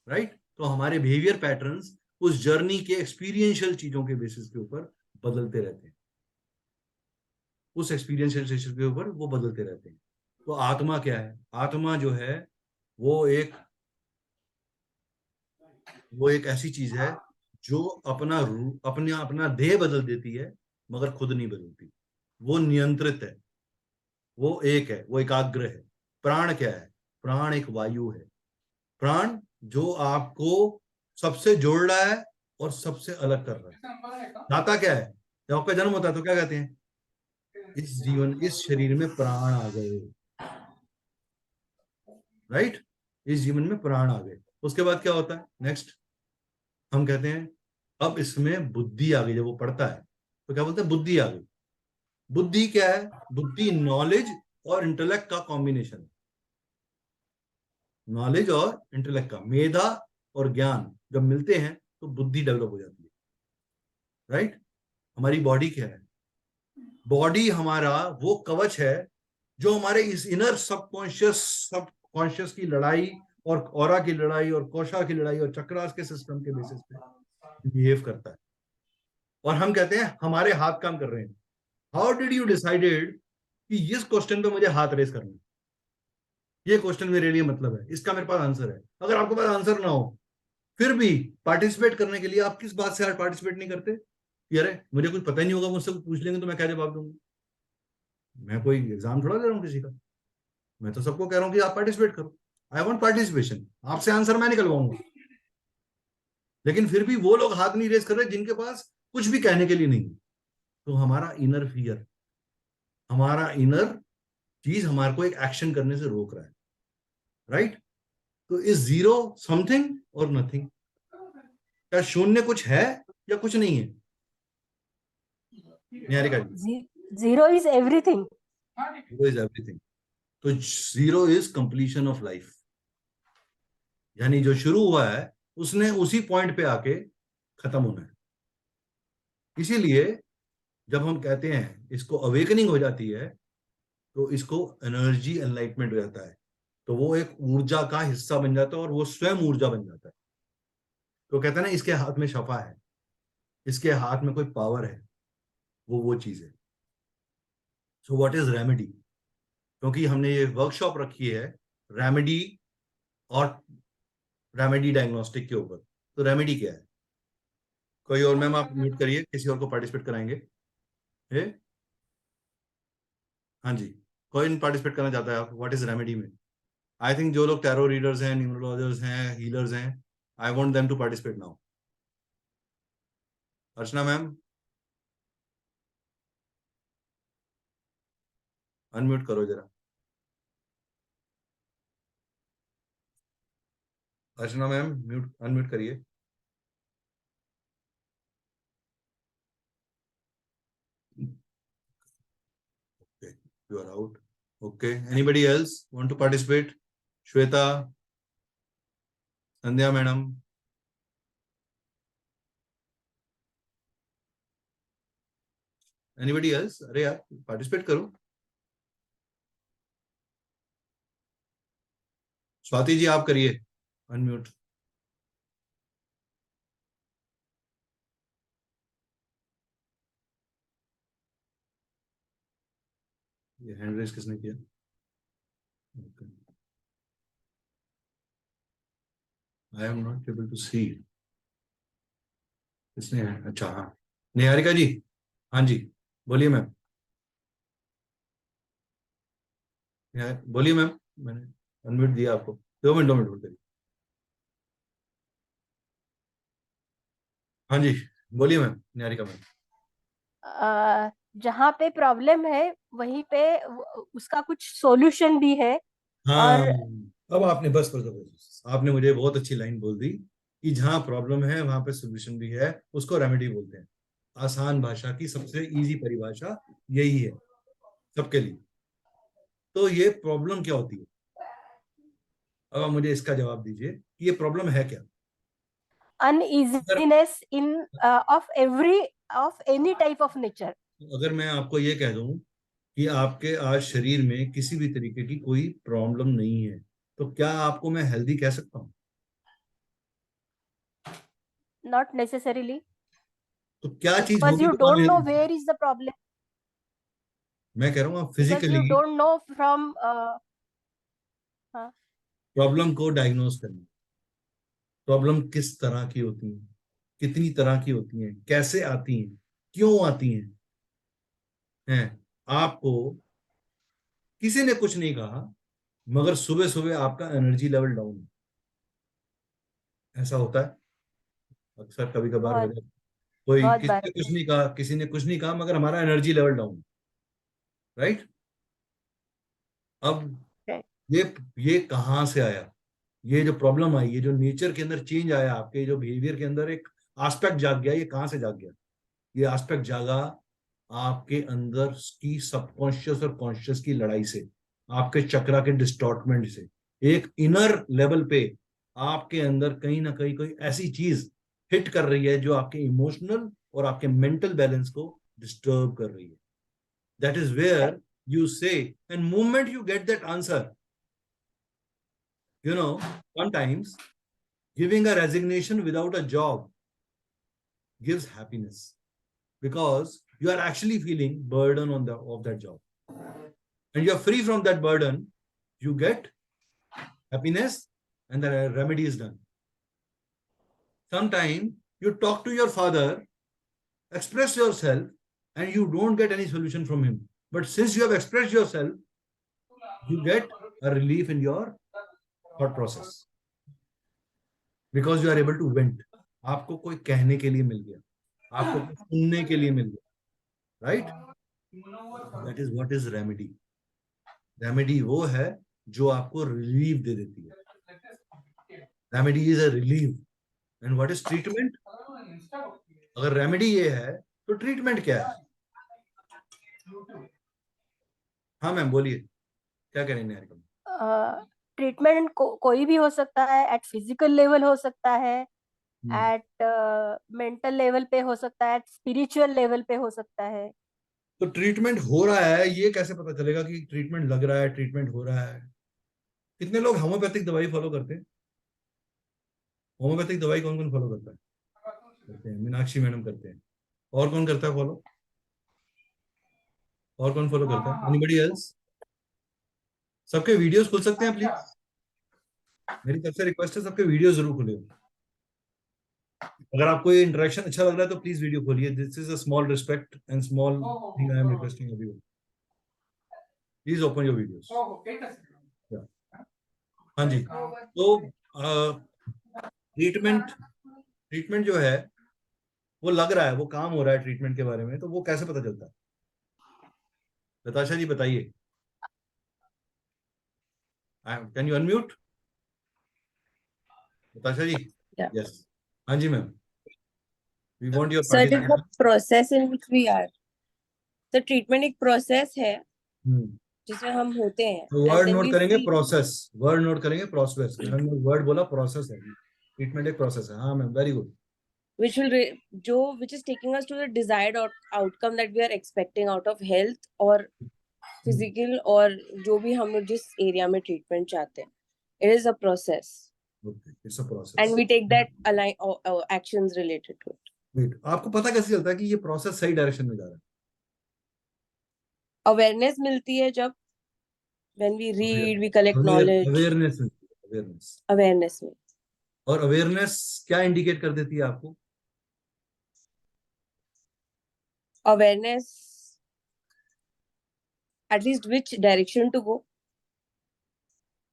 राइट? तो हमारे behaviour patterns उस journey के experiential चीजों के बेसिस के ऊपर बदलते रहते हैं, उस एक्सपीरियंशियल चीजों के ऊपर वो बदलते रहते हैं। तो आत्मा क्या है? आत्मा जो है वो एक ऐसी चीज है जो अपना रूप अपना देह बदल देती है मगर खुद नहीं बदलती। वो नियंत्रित है, वो एक है, वो एकाग्र है। प्राण क्या है? प्राण एक वायु है। प्राण जो आपको सबसे जोड़ रहा है और सबसे अलग कर रहा है। दाता क्या है? जब आपका जन्म होता है तो क्या कहते हैं? इस शरीर में प्राण आ गए, राइट? इस जीवन में प्राण आ गए। उसके बाद क्या होता है नेक्स्ट? हम कहते हैं अब इसमें बुद्धि आ गई। जब वो पढ़ता है तो क्या बोलते हैं? बुद्धि आ गई। बुद्धि क्या है? बुद्धि नॉलेज और इंटेलेक्ट का कॉम्बिनेशन। नॉलेज और इंटेलेक्ट का, मेधा और ज्ञान जब मिलते हैं तो बुद्धि डेवलप हो जाती है, राइट? हमारी बॉडी क्या है? बॉडी हमारा वो कवच है जो हमारे इस इनर सबकॉन्शियस की लड़ाई और ऑरा की लड़ाई और कोशा की लड़ाई और चक्रास के सिस्टम के बेसिस पे बिहेव करता है। और हम कहते हैं हमारे हाथ काम कर रहे हैं। हाउ डिड यू डिसाइडेड कि इस क्वेश्चन पे मुझे हाथ रेस करना है? ये क्वेश्चन मेरे लिए मतलब है, इसका मेरे पास आंसर है। अगर आपके पास आंसर ना हो फिर भी पार्टिसिपेट करने के लिए आप किस बात से यार पार्टिसिपेट नहीं करते? अरे मुझे कुछ पता ही नहीं होगा, मुझसे कुछ पूछ लेंगे तो मैं क्या जवाब दूंगा? मैं कोई एग्जाम थोड़ा दे रहा हूँ किसी का। मैं तो सबको कह रहा हूँ कि आप पार्टिसिपेट करो। I want participation. आपसे आंसर मैं निकलवाऊंगा। लेकिन फिर भी वो लोग हाथ नहीं रेस कर रहे जिनके पास कुछ भी कहने के लिए नहीं। तो हमारा इनर फियर, हमारा इनर चीज हमारे को एक एक्शन करने से रोक रहा है, राइट? तो इज जीरो समथिंग और नथिंग? क्या शून्य कुछ है या कुछ नहीं है? Niharika ji, zero is everything. Zero is everything. तो zero is completion of life, यानी जो शुरू हुआ है उसने उसी पॉइंट पे आके खत्म होना है। इसीलिए जब हम कहते हैं इसको अवेकनिंग हो जाती है तो इसको एनर्जी एनलाइटमेंट हो जाता है, तो वो एक ऊर्जा का हिस्सा बन जाता है और वो स्वयं ऊर्जा बन जाता है। तो कहते हैं ना इसके हाथ में शफा है, इसके हाथ में कोई पावर है, वो चीज है। सो व्हाट इज रेमेडी? क्योंकि हमने ये वर्कशॉप रखी है रेमेडी और रेमेडी डायग्नोस्टिक के ऊपर, तो रेमेडी क्या है? कोई और मैम आप म्यूट करिए, किसी और को पार्टिसिपेट कराएंगे। ए? हाँ जी, कोई पार्टिसिपेट करना चाहता है आप? व्हाट इज रेमेडी में? आई थिंक जो लोग टैरो रीडर्स हैं, न्यूमरोलॉजर्स हैं, हीलर्स हैं, I want them to participate now. Archana ma'am unmute करो जरा। अर्चना मैम म्यूट अनम्यूट करिए। Okay, you are out. Okay, anybody else want to participate? Shweta, Sandhya madam. Anybody else? अरे यार participate करो। स्वाति जी आप करिए अनम्यूट। ये हैंड रेज किसने किया? Okay. I am not able to see. किसने है? अच्छा हाँ, निहारिका जी। हाँ जी बोलिए मैम। बोलिए मैम, मैंने अनम्यूट दिया आपको। 2 मिनट होल्ड करिए। हाँ जी बोलिए मैम, निहारिका मैम। जहाँ पे प्रॉब्लम है वहीं पे उसका कुछ सॉल्यूशन भी है। हाँ, और अब आपने बस आपने मुझे बहुत अच्छी लाइन बोल दी कि जहाँ प्रॉब्लम है वहां पे सोल्यूशन भी है, उसको रेमेडी बोलते हैं। आसान भाषा की सबसे इजी परिभाषा यही है सबके लिए। तो ये प्रॉब्लम क्या होती है? अब आप मुझे इसका जवाब दीजिए कि ये प्रॉब्लम है क्या? uneasiness in of any type of nature. अगर मैं आपको ये कह दूं कि आपके आज शरीर में किसी भी तरीके की कोई प्रॉब्लम नहीं है, तो क्या आपको मैं हेल्दी कह सकता हूँ? Not necessarily, तो क्या चीज because होगी you तो don't know आप? where is the problem, मैं कह रहा हूँ आप because physically you don't know from हाँ, प्रॉब्लम को डायग्नोज करना। प्रॉब्लम किस तरह की होती है, कितनी तरह की होती हैं, कैसे आती हैं, क्यों आती हैं? आपको किसी ने कुछ नहीं कहा, मगर सुबह सुबह आपका एनर्जी लेवल डाउन है। ऐसा होता है अक्सर, कभी कभार हो बहुत जाता है। कोई बहुत किसी बार। ने कुछ नहीं कहा, किसी ने कुछ नहीं कहा, मगर हमारा एनर्जी लेवल डाउन, राइट? अब Right. ये कहाँ से आया? ये जो प्रॉब्लम आई, ये जो नेचर के अंदर चेंज आया, आपके जो बिहेवियर के अंदर एक एस्पेक्ट जाग गया, ये कहाँ से जाग गया? ये एस्पेक्ट जागा आपके अंदर की सबकॉन्शियस और कॉन्शियस की लड़ाई से, आपके चक्रा के डिस्टॉर्टमेंट से। एक इनर लेवल पे आपके अंदर कहीं ना कहीं कोई ऐसी चीज हिट कर रही है जो आपके इमोशनल और आपके मेंटल बैलेंस को डिस्टर्ब कर रही है। That is where you say, and moment you get that answer, sometimes giving a resignation without a job gives happiness, because you are actually feeling burden of that job, and you are free from that burden. You get happiness, and the remedy is done. Sometimes you talk to your father, express yourself, and you don't get any solution from him, but since you have expressed yourself, you get a relief in your thought process, because you are able to vent. आपको कोई कहने के लिए मिल गया, आपको कोई सुनने के लिए मिल गया, right? That is what is remedy. Remedy वो है जो आपको रिलीफ दे देती है। Remedy is a relief. And what is treatment? अगर रेमेडी ये है तो ट्रीटमेंट क्या है? हाँ मैम बोलिए, क्या कह रहे हैं? ट्रीटमेंट कोई भी हो सकता है, एट फिजिकल लेवल हो सकता है, एट मेंटल लेवल पे हो सकता है, एट स्पिरिचुअल लेवल पे हो सकता है। तो ट्रीटमेंट हो रहा है, ये कैसे पता चलेगा कि ट्रीटमेंट लग रहा है, ट्रीटमेंट हो रहा है? कितने लोग होम्योपैथिक दवाई फॉलो करते हैं? होम्योपैथिक दवाई कौन कौन फॉलो करता है? करते हैं, मीनाक्षी मैडम करते हैं। और कौन करता है फॉलो? और कौन फॉलो करता है? Anybody else? सबके वीडियोस खुल सकते हैं प्लीज? मेरी तरफ से रिक्वेस्ट है, सबके वीडियो जरूर खोलिए। अगर आपको ये इंटरेक्शन अच्छा लग रहा है तो प्लीज वीडियो खोलिए। This is a small respect and small thing I am requesting everyone. Please open your videos. हाँ जी। तो ट्रीटमेंट ट्रीटमेंट जो है वो लग रहा है, वो काम हो रहा है ट्रीटमेंट के बारे में, तो वो कैसे पता चलता है? नताशा जी बताइए। Can you unmute Natasha ji? Yeah. Yes. हाँ जी ma'am, we want your So it is the participation. process in which we are. The treatment एक process है जिसमें हम होते हैं, तो and word then note we करेंगे feel प्रोसेस, वर्ड नोट करेंगे प्रोसेस। मैंने वर्ड बोला प्रोसेस है, ट्रीटमेंट एक प्रोसेस है। हाँ ma'am, very good. which will which is taking us to the desired outcome that we are expecting out of health or physical और जो भी हम लोग जिस एरिया में ट्रीटमेंट चाहते हैं, it is a process okay, it's a process and we take that actions related to it. Wait, आपको पता कैसे चलता है कि ये प्रोसेस सही डायरेक्शन में जा रहा है? Awareness मिलती है जब when we read, we collect knowledge. Awareness, awareness. Awareness में और अवेयरनेस क्या इंडिकेट कर देती है आपको? awareness at least which direction to go.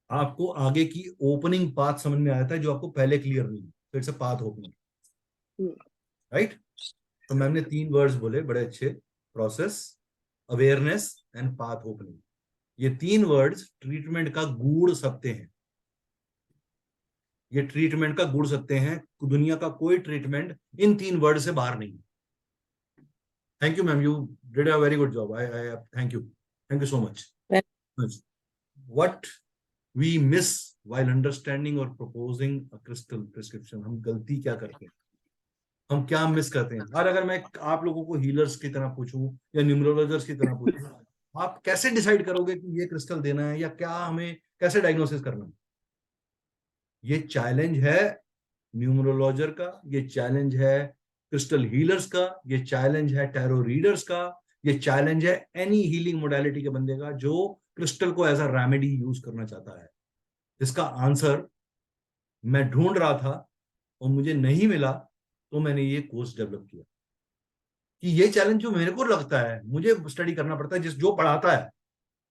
आपको आगे की ओपनिंग पाथ समझ में आता है जो आपको पहले क्लियर नहीं, तो it's a path opening, right? तो मैम ने 3 वर्ड्स बोले बड़े अच्छे, process, awareness and path opening. ये 3 वर्ड्स ट्रीटमेंट का गूढ़ सत्य हैं। ये ट्रीटमेंट का गूढ़ सत्य हैं। दुनिया का कोई ट्रीटमेंट इन 3 वर्ड से बाहर नहीं। Thank you ma'am, you did a very good job. I thank you so much. What we miss while understanding or proposing a crystal prescription, हम गलती क्या करते हैं, हम क्या मिस करते हैं? और अगर मैं आप लोगों को हीलर्स की तरह पूछूं या न्यूमरोलॉजर्स की तरह पूछूं, आप कैसे डिसाइड करोगे कि ये क्रिस्टल देना है या क्या हमें कैसे डायग्नोसिस करना है? ये चैलेंज है न्यूमरोलॉजर का, ये चैलेंज है क्रिस्टल हीलर्स का, ये चैलेंज है टैरो रीडर्स का, ये चैलेंज है एनी हीलिंग मोडालिटी के बंदे का जो क्रिस्टल को एज अ रेमेडी यूज करना चाहता है। इसका आंसर मैं ढूंढ रहा था और मुझे नहीं मिला, तो मैंने ये कोर्स डेवलप किया कि ये चैलेंज जो मेरे को लगता है, मुझे स्टडी करना पड़ता है, जो पढ़ाता है,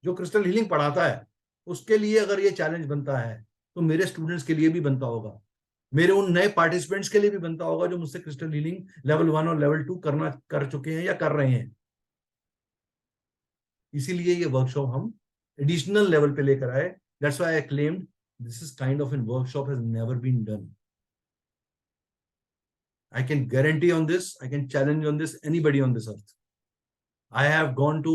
जो क्रिस्टल हीलिंग पढ़ाता है, उसके लिए अगर ये चैलेंज बनता है तो मेरे स्टूडेंट्स के लिए भी बनता होगा, मेरे उन नए पार्टिसिपेंट्स के लिए भी बनता होगा जो मुझसे क्रिस्टल हीलिंग लेवल 1 और लेवल 2 कर चुके हैं या कर रहे हैं। इसीलिए ये वर्कशॉप हम एडिशनल लेवल पे लेकर आए। That's why I claimed this is kind of an workshop has never been done. I can guarantee on this, I can challenge on this anybody on this earth. I have gone to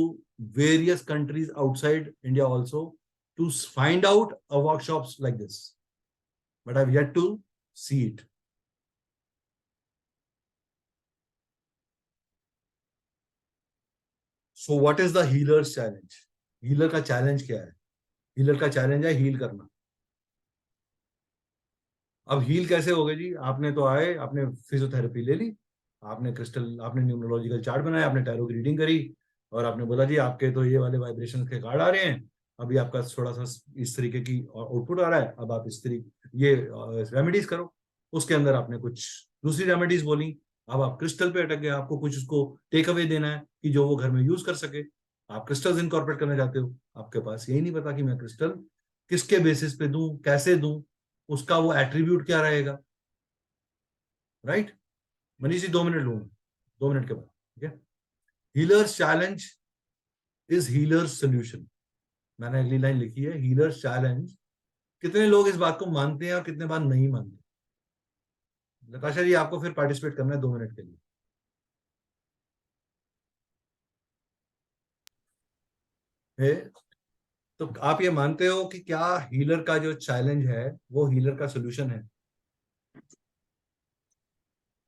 various countries outside India also to find out a workshops like this, but I've yet to see it. So what is the healer's challenge? Healer का challenge क्या है? Healer का challenge है heal करना। अब heal कैसे होगा जी? आपने तो आए, आपने फिजियोथेरेपी ले ली, आपने क्रिस्टल, आपने न्यूमरोलॉजिकल चार्ट बनाया, आपने टैरो की रीडिंग करी और आपने बोला जी आपके तो ये वाले वाइब्रेशन के कार्ड आ रहे हैं, अभी आपका थोड़ा सा इस तरीके की आउटपुट आ रहा है, अब आप इस तरीके ये रेमेडीज करो। उसके अंदर आपने कुछ दूसरी रेमेडीज बोली, अब आप क्रिस्टल पे अटक गए, आपको कुछ उसको टेक अवे देना है कि जो वो घर में यूज कर सके। आप क्रिस्टल्स इनकॉर्पोरेट करना चाहते हो, आपके पास यही नहीं पता कि मैं क्रिस्टल किसके बेसिस पे दूं, कैसे दूं, उसका वो एट्रीब्यूट क्या रहेगा, राइट? मनीष जी 2 मिनट लूंगा, 2 मिनट के बाद, ठीक है? Healers challenge is healers solution. मैंने अगली लाइन लिखी है, हीलर्स चैलेंज। कितने लोग इस बात को मानते हैं और कितने बार नहीं मानते? नताशा जी आपको फिर पार्टिसिपेट करना है 2 मिनट के लिए। तो आप ये मानते हो कि क्या हीलर का जो चैलेंज है वो हीलर का सोल्यूशन है?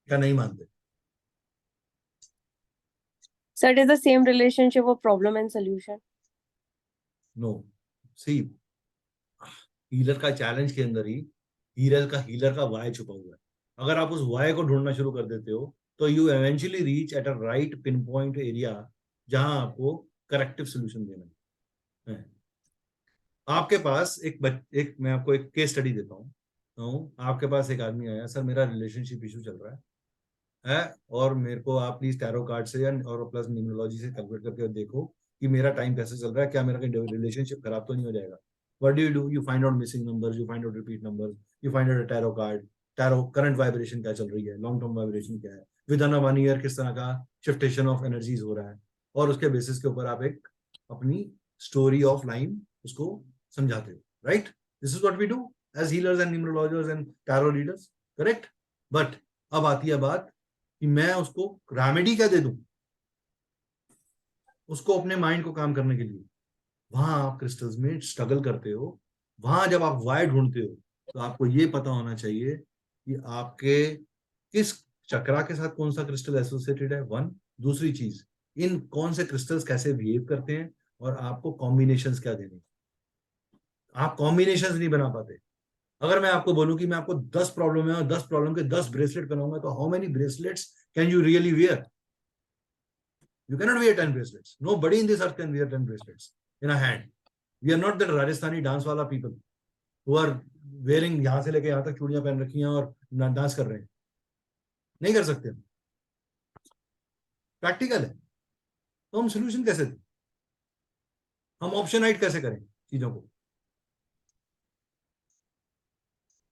क्या नहीं मानते? So it is the same relationship of problem and solution. No, see, healer का चैलेंज के अंदर ही हीलर का वाई छुपा हुआ है. अगर आप उस वाई को ढूंढना शुरू कर देते हो तो you eventually reach at a right pin point area जहां आपको करेक्टिव सोल्यूशन देना है. आपके पास एक मैं आपको एक केस स्टडी देता हूँ. आपके पास एक आदमी आया, सर मेरा रिलेशनशिप इशू चल रहा है और मेरे को आप प्लीज टैरो कार्ड से और प्लस न्यूमरोलॉजी से कैलकुलेट करके देखो कि मेरा टाइम कैसे चल रहा है, क्या मेरा रिलेशनशिप खराब तो नहीं हो जाएगा. What do? You find out missing numbers, you find out repeat numbers, you find out tarot card, tarot current vibration क्या चल रही है, लॉन्ग टर्म वाइब्रेशन क्या है, विद इन 1 ईयर किस तरह का शिफ्टेशन ऑफ एनर्जीज हो रहा है, और उसके बेसिस के ऊपर आप एक अपनी स्टोरी ऑफ लाइन उसको समझाते हो. Right? This is what we do as healers and numerologers and tarot readers. Correct? But अब आती है बात कि मैं उसको रेमेडी क्या दे दूं उसको अपने माइंड को काम करने के लिए. वहां आप क्रिस्टल्स में स्ट्रगल करते हो. वहां जब आप वाई ढूंढते हो तो आपको ये पता होना चाहिए कि आपके किस चक्रा के साथ कौन सा क्रिस्टल एसोसिएटेड है. 1. दूसरी चीज, इन कौन से क्रिस्टल्स कैसे बिहेव करते हैं और आपको कॉम्बिनेशंस क्या देने. आप कॉम्बिनेशंस नहीं बना पाते. अगर मैं आपको बोलूं कि मैं आपको 10 प्रॉब्लम है और 10 प्रॉब्लम के 10 ब्रेसलेट बनाऊंगा तो how many bracelets can you really wear? You cannot wear 10 bracelets. Nobody in this earth can wear 10 bracelets in a hand. We are not the Rajasthani dance wala people who are wearing यहाँ से लेके यहाँ तक चूड़ियां पहन रखी हैं और डांस कर रहे हैं. नहीं कर सकते. प्रैक्टिकल है तो हम सोल्यूशन कैसे दें? हम ऑप्शनाइट कैसे करें चीजों को?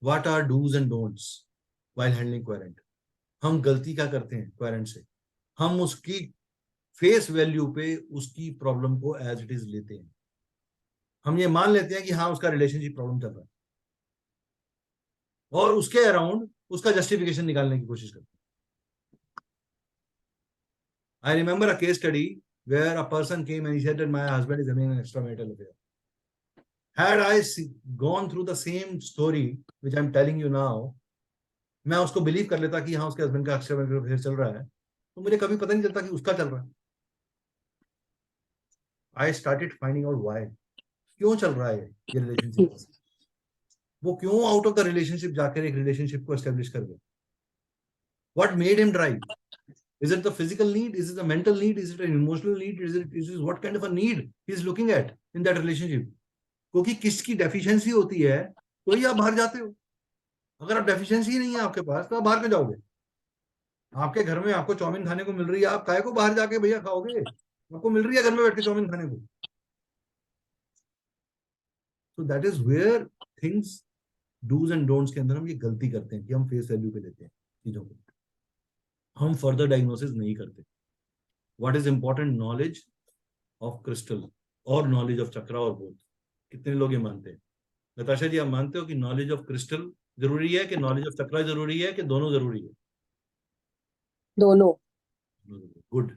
What are do's and don'ts while handling querent? हम गलती क्या करते हैं क्वेरेंट से? हम उसकी फेस वैल्यू पे उसकी प्रॉब्लम को एज इट इज लेते हैं. हम ये मान लेते हैं कि हाँ उसका रिलेशनशिप प्रॉब्लम चल रहा है और उसके अराउंड उसका जस्टिफिकेशन निकालने की कोशिश करते हैं. I remember a case study where a person came and he said that my husband is having an extramarital affair. Had I gone through the same story which I'm telling you now, मैं उसको believe कर लेता कि हाँ उसके husband का extramarital affair चल रहा है, तो मुझे कभी पता नहीं चलता कि उसका चल रहा है. I started finding out why, क्यों चल रहा है ये रिलेशनशिप. वो क्यों आउट ऑफ द रिलेशनशिप जाकर एक रिलेशनशिप को एस्टेब्लिश कर गया. What made him drive? Is it the physical need? Is it the mental need? Is it an emotional need? Is it what kind of a need he is looking at in that relationship? क्योंकि किसकी deficiency होती है तो ही आप बाहर जाते हो. अगर आप डेफिशिएंसी नहीं है आपके पास तो आप बाहर क्यों जाओगे? आपके घर में आपको चाउमीन खाने को मिल रही है, आप काहे को बाहर जाके भैया खाओगे? आपको मिल रही है घर में बैठ के चाउमीन खाने को. So that is where things dos and don'ts के अंदर हम ये गलती करते हैं कि हम फेस वैल्यू पे लेते हैं चीजों को. हम फर्दर डायग्नोसिस नहीं करते. What is important? Knowledge of crystal और नॉलेज ऑफ चक्रा और बोथ. कितने लोग ये मानते हैं? नताशा जी, आप मानते हो कि नॉलेज ऑफ क्रिस्टल जरूरी है कि नॉलेज ऑफ चक्रा जरूरी है कि दोनों जरूरी है? दोनों. गुड.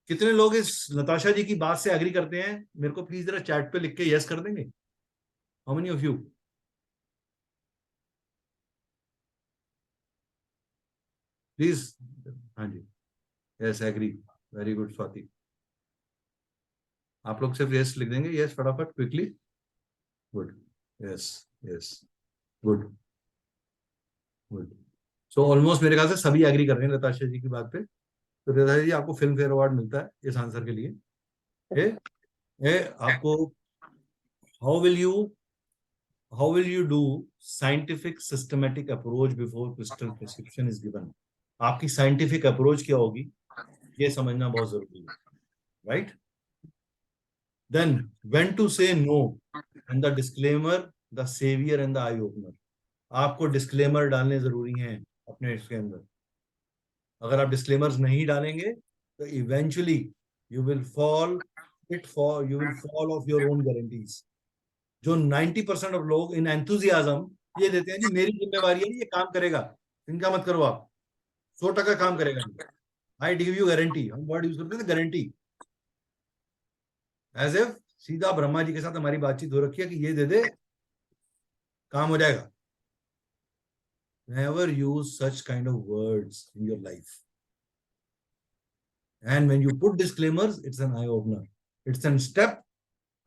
कितने लोग इस नताशा जी की बात से एग्री करते हैं? मेरे को प्लीज जरा चैट पे लिख के यस कर देंगे. How many of you? Please. हाँ जी, yes agree. Very good Swati. आप लोग सिर्फ यस लिख देंगे. यस फटाफट quickly. Good. Yes yes. Good good. So almost मेरे ख्याल से सभी एग्री कर रहे हैं नताशा जी की बात पे. तो नताशा जी, आपको फिल्म फेयर अवार्ड मिलता है इस आंसर के लिए. आपको how will you do scientific systematic approach before crystal prescription is given. आपकी साइंटिफिक अप्रोच क्या होगी ये समझना बहुत जरूरी है. Right? Then when to say no and the disclaimer, the saviour and the eye opener. आपको डिस्क्लेमर डालने जरूरी हैं अपने इसके अंदर. अगर आप डिस्क्लेमर्स नहीं डालेंगे तो eventually you will fall of your own guarantees. जो 90% ऑफ लोग इन एंथुजियाज्म ये देते हैं कि मेरी जिम्मेवारी है, ये काम करेगा, इनका मत करो आप, 100% काम करेगा. I give you guarantee. हम वर्ड यूज करते हैं गारंटी, एज इफ सीधा ब्रह्मा जी के साथ हमारी बातचीत हो रखी है कि ये दे दे काम हो जाएगा. Never use such kind of words in your life. And when you put disclaimers, it's an eye-opener. It's a step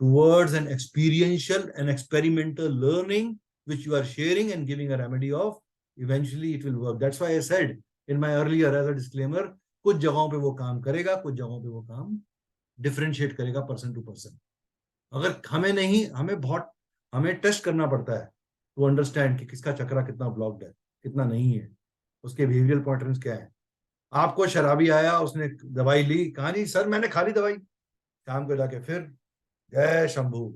towards an experiential and experimental learning, which you are sharing and giving a remedy of. Eventually, it will work. That's why I said in my earlier as a disclaimer, कुछ जगहों पे वो काम करेगा, कुछ जगहों पे वो काम डिफरेंशिएट करेगा पर्सन टू पर्सन. अगर हमें नहीं, हमें टेस्ट करना पड़ता है टू अंडरस्टैंड कि किसका चक्रा कितना ब्लॉक्ड है, कितना नहीं है, उसके बिहेवियरल पैटर्न्स क्या है. आपको शराबी आया, उसने दवाई ली, कहा नहीं सर मैंने खा ली दवाई, शाम को जाके फिर जय शंभू,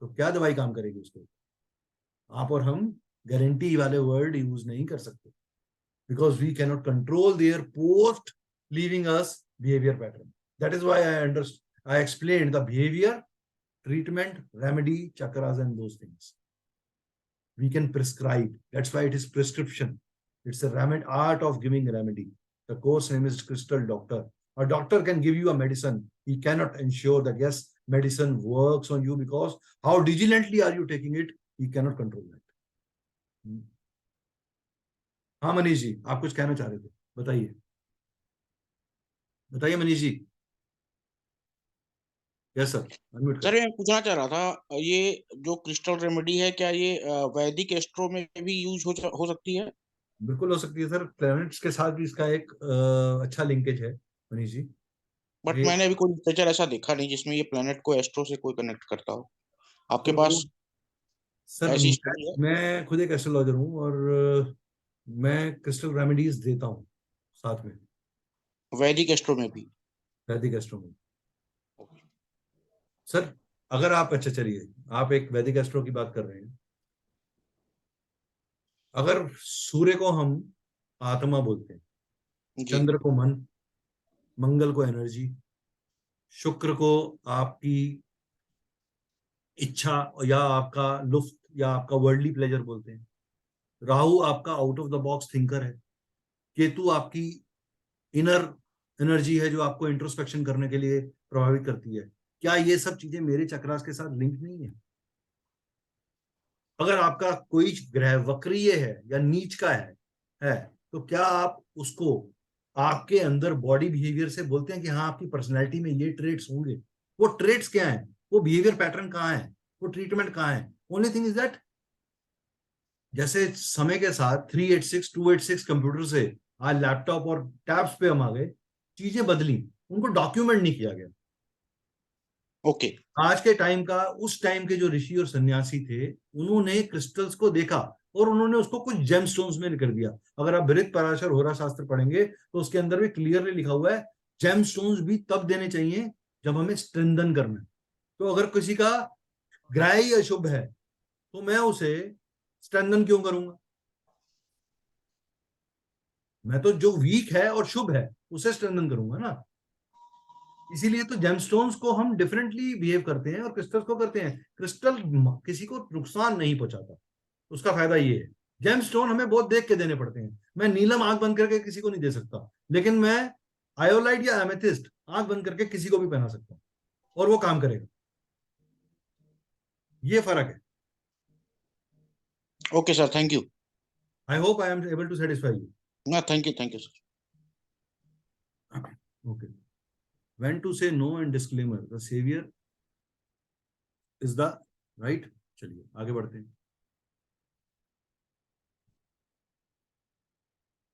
तो क्या दवाई काम करेगी उसको. आप और हम गारंटी वाले वर्ड यूज नहीं कर सकते, because we can not control their post leaving us behaviour pattern. That is why I explained the behavior, treatment, remedy, chakras, and those things. We can prescribe. That's why it is prescription. It's a art of giving remedy. The course name is Crystal Doctor. A doctor can give you a medicine. He cannot ensure that yes, medicine works on you, because how vigilantly are you taking it? He cannot control that. हाँ मनीष जी, आप कुछ कहना चाह रहे थे, बताइए. बताइए Manish ji. Yes sir. Sir मैं पूछना चाह रहा था, ये जो क्रिस्टल रेमेडी है, क्या ये वैदिक एस्ट्रो में भी यूज हो सकती है? बिल्कुल हो सकती है सर. प्लैनेट्स के साथ भी इसका एक अच्छा लिंकेज है मनीष जी. बट मैंने अभी कोई लिटरेचर ऐसा देखा नहीं जिसमें ये प्लैनेट को एस्ट्रो से कोई कनेक्ट करता हो. आपके पास सर ऐसी स्टोरी है? मैं खुद एक एस्ट्रोलॉजर हूँ और मैं क्रिस्टल रेमेडीज देता हूँ साथ में, वैदिक एस्ट्रो में भी. वैदिक एस्ट्रो में सर. अगर आप, अच्छा चलिए, आप एक वैदिक एस्ट्रो की बात कर रहे हैं. अगर सूर्य को हम आत्मा बोलते हैं, चंद्र को मन, मंगल को एनर्जी, शुक्र को आपकी इच्छा या आपका लुफ्त या आपका वर्ल्डली प्लेजर बोलते हैं, राहु आपका out of the box thinker है, केतु आपकी इनर एनर्जी है जो आपको इंट्रोस्पेक्शन करने के लिए प्रभावित करती है. क्या ये सब चीजें मेरे चक्रास के साथ लिंक नहीं है? अगर आपका कोई ग्रह वक्रीय है या नीच का है तो क्या आप उसको आपके अंदर बॉडी बिहेवियर से बोलते हैं कि हाँ आपकी पर्सनैलिटी में ये ट्रेट्स होंगे? वो ट्रेट्स क्या है, वो बिहेवियर पैटर्न कहाँ है, वो ट्रीटमेंट कहाँ है? ओनली थिंग इज दैट जैसे समय के साथ 386 286 कंप्यूटर से आज लैपटॉप और टैब्स पे हम आ गए, चीजें बदली, उनको डॉक्यूमेंट नहीं किया गया. ओके. आज के टाइम का, उस टाइम के जो ऋषि और सन्यासी थे, उन्होंने क्रिस्टल्स को देखा और उन्होंने उसको कुछ जेमस्टोन्स में कर दिया. अगर आप बृहत पराशर होरा शास्त्र पढ़ेंगे तो उसके अंदर भी क्लियरली लिखा हुआ है जेमस्टोन्स भी तब देने चाहिए जब हमें स्ट्रेंथन करना है. तो अगर किसी का ग्रह ही अशुभ है तो मैं उसे स्ट्रेंथन क्यों करूंगा? मैं तो जो वीक है और शुभ है उसे स्ट्रेंथन करूंगा ना. इसीलिए तो जेमस्टोन्स को हम डिफरेंटली बिहेव करते हैं और क्रिस्टल्स को करते हैं. क्रिस्टल किसी को नुकसान नहीं पहुंचाता, उसका फायदा ये है. जेमस्टोन हमें बहुत देख के देने पड़ते हैं. मैं नीलम आंख बंद करके किसी को नहीं दे सकता, लेकिन मैं आयोलाइट या एमेथिस्ट आंख बंद करके किसी को भी पहना सकता हूं और वो काम करेगा. ये फर्क है. Okay sir, thank you. I hope I am able to satisfy you. ना, thank you sir. Okay. When to say no and disclaimer. The savior is the right. चलिए आगे बढ़ते हैं.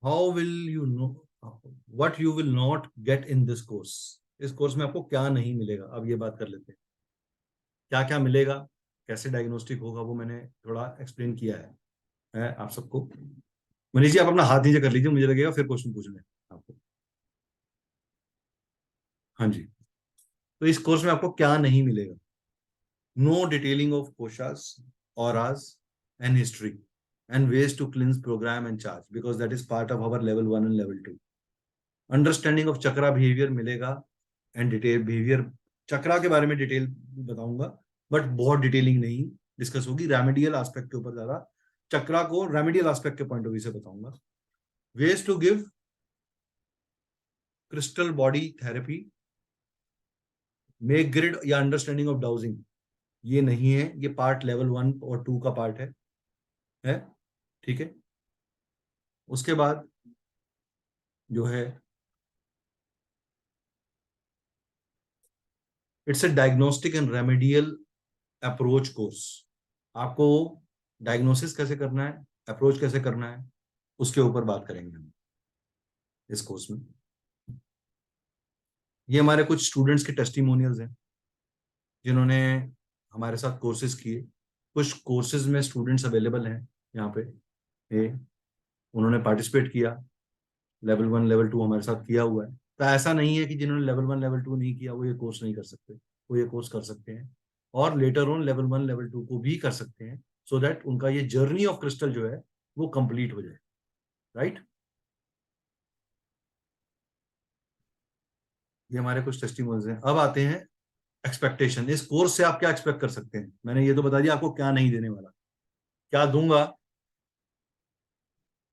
How will you know what you will not get in this course? इस course में आपको क्या नहीं मिलेगा, अब ये बात कर लेते हैं. क्या क्या मिलेगा, कैसे डायग्नोस्टिक होगा, वो मैंने थोड़ा एक्सप्लेन किया है आप सबको. मनीष जी आप अपना हाथ नीचे कर लीजिए, मुझे लगेगा फिर क्वेश्चन पूछना है आपको. हाँ जी. तो इस कोर्स में आपको क्या नहीं मिलेगा? No detailing of koshas, auras and history and ways to cleanse, program and charge, because that is part of our level 1 and level 2. Understanding of chakra behavior मिलेगा and detail behavior. चक्रा के बारे में डिटेल बताऊंगा, बट बहुत detailing नहीं discuss होगी. Remedial aspect के ऊपर ज्यादा, चक्रा को रेमेडियल एस्पेक्ट के पॉइंट ऑफ व्यू से बताऊंगा. Ways to give crystal body therapy, make grid या अंडरस्टैंडिंग ऑफ डाउजिंग, ये नहीं है. ये पार्ट लेवल 1 और 2 का पार्ट है. ठीक है। उसके बाद जो है it's a diagnostic and remedial approach course. आपको डायग्नोसिस कैसे करना है, अप्रोच कैसे करना है, उसके ऊपर बात करेंगे हम इस कोर्स में। ये हमारे कुछ स्टूडेंट्स के टेस्टिमोनियल्स हैं जिन्होंने हमारे साथ कोर्सेज किए। कुछ कोर्सेज में स्टूडेंट्स अवेलेबल हैं यहाँ पे, ये उन्होंने पार्टिसिपेट किया, लेवल 1 लेवल 2 हमारे साथ किया हुआ है। तो ऐसा नहीं है कि जिन्होंने लेवल 1 लेवल 2 नहीं किया वो ये कोर्स नहीं कर सकते, वो ये कोर्स कर सकते हैं और लेटर ऑन लेवल 1 लेवल 2 को भी कर सकते हैं, सो दैट उनका ये जर्नी ऑफ क्रिस्टल जो है वो कंप्लीट हो जाए। राइट, ये हमारे कुछ टेस्टिमोनियल्स हैं। अब आते हैं एक्सपेक्टेशन। इस कोर्स से आप क्या एक्सपेक्ट कर सकते हैं? मैंने ये तो बता दिया आपको क्या नहीं देने वाला, क्या दूंगा।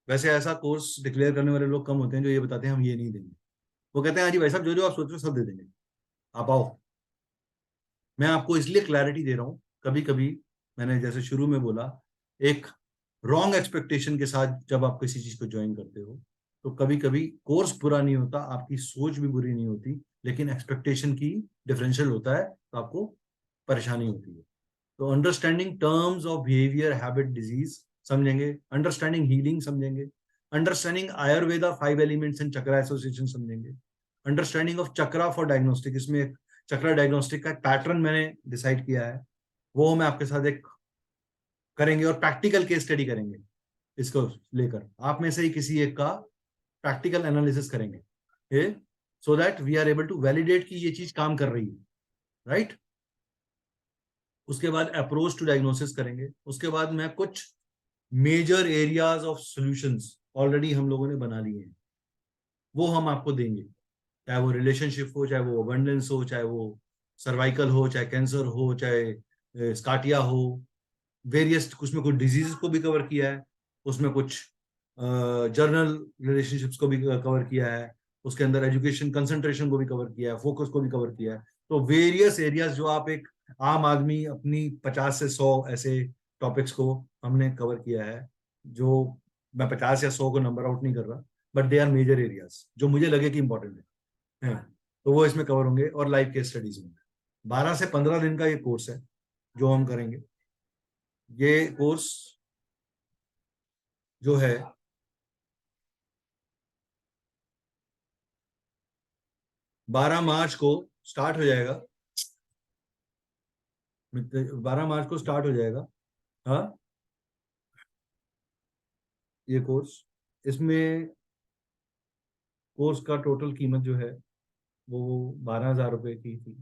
वैसे ऐसा कोर्स डिक्लेयर करने वाले लोग कम होते हैं जो ये बताते हैं हम ये नहीं देंगे। वो कहते हैं हाँ जी भाई साहब, जो जो आप सोच रहे हो सब दे देंगे, आप आओ। मैं आपको इसलिए क्लैरिटी दे रहा हूं, कभी कभी मैंने जैसे शुरू में बोला, एक रॉन्ग एक्सपेक्टेशन के साथ जब आप किसी चीज को ज्वाइन करते हो तो कभी कभी कोर्स बुरा नहीं होता, आपकी सोच भी बुरी नहीं होती, लेकिन एक्सपेक्टेशन की डिफरेंशियल होता है तो आपको परेशानी होती है। तो understanding terms of behaviour habit disease समझेंगे, अंडरस्टैंडिंग हीलिंग समझेंगे, understanding Ayurveda 5 elements and chakra association समझेंगे, understanding of chakra for diagnostic. इसमें एक चक्रा डायग्नोस्टिक का पैटर्न मैंने डिसाइड किया है, वो मैं आपके साथ एक करेंगे और प्रैक्टिकल केस स्टडी करेंगे इसको लेकर। आप में से ही किसी एक का प्रैक्टिकल एनालिसिस करेंगे, ये so that we are able to validate कि ये चीज काम कर रही है। राइट, उसके बाद अप्रोच टू डायग्नोसिस करेंगे। उसके बाद मैं कुछ major areas of solutions already हम लोगों ने बना लिए हैं, वो हम आपको देंगे। चाहे वो रिलेशनशिप हो, चाहे वो अबंडेंस हो, चाहे वो सर्वाइकल हो, चाहे कैंसर हो, चाहे स्काटिया हो, वेरियस। उसमें कुछ डिजीजेस को भी कवर किया है, उसमें कुछ जर्नल रिलेशनशिप्स को भी कवर किया है, उसके अंदर एजुकेशन कंसंट्रेशन को भी कवर किया है, फोकस को भी कवर किया है। तो वेरियस एरियाज जो आप एक आम आदमी अपनी 50 से 100 ऐसे टॉपिक्स को हमने कवर किया है, जो मैं 50 या 100 को नंबर आउट नहीं कर रहा, but they are major areas जो मुझे लगे कि इंपॉर्टेंट है। तो वो इसमें कवर होंगे और लाइव केस स्टडीज होंगे। 12 से 15 दिन का ये कोर्स है जो हम करेंगे। ये कोर्स जो है 12 मार्च को स्टार्ट हो जाएगा, 12 मार्च को स्टार्ट हो जाएगा। हाँ, ये कोर्स, इसमें कोर्स का टोटल कीमत जो है वो 12,000 रुपये की थी।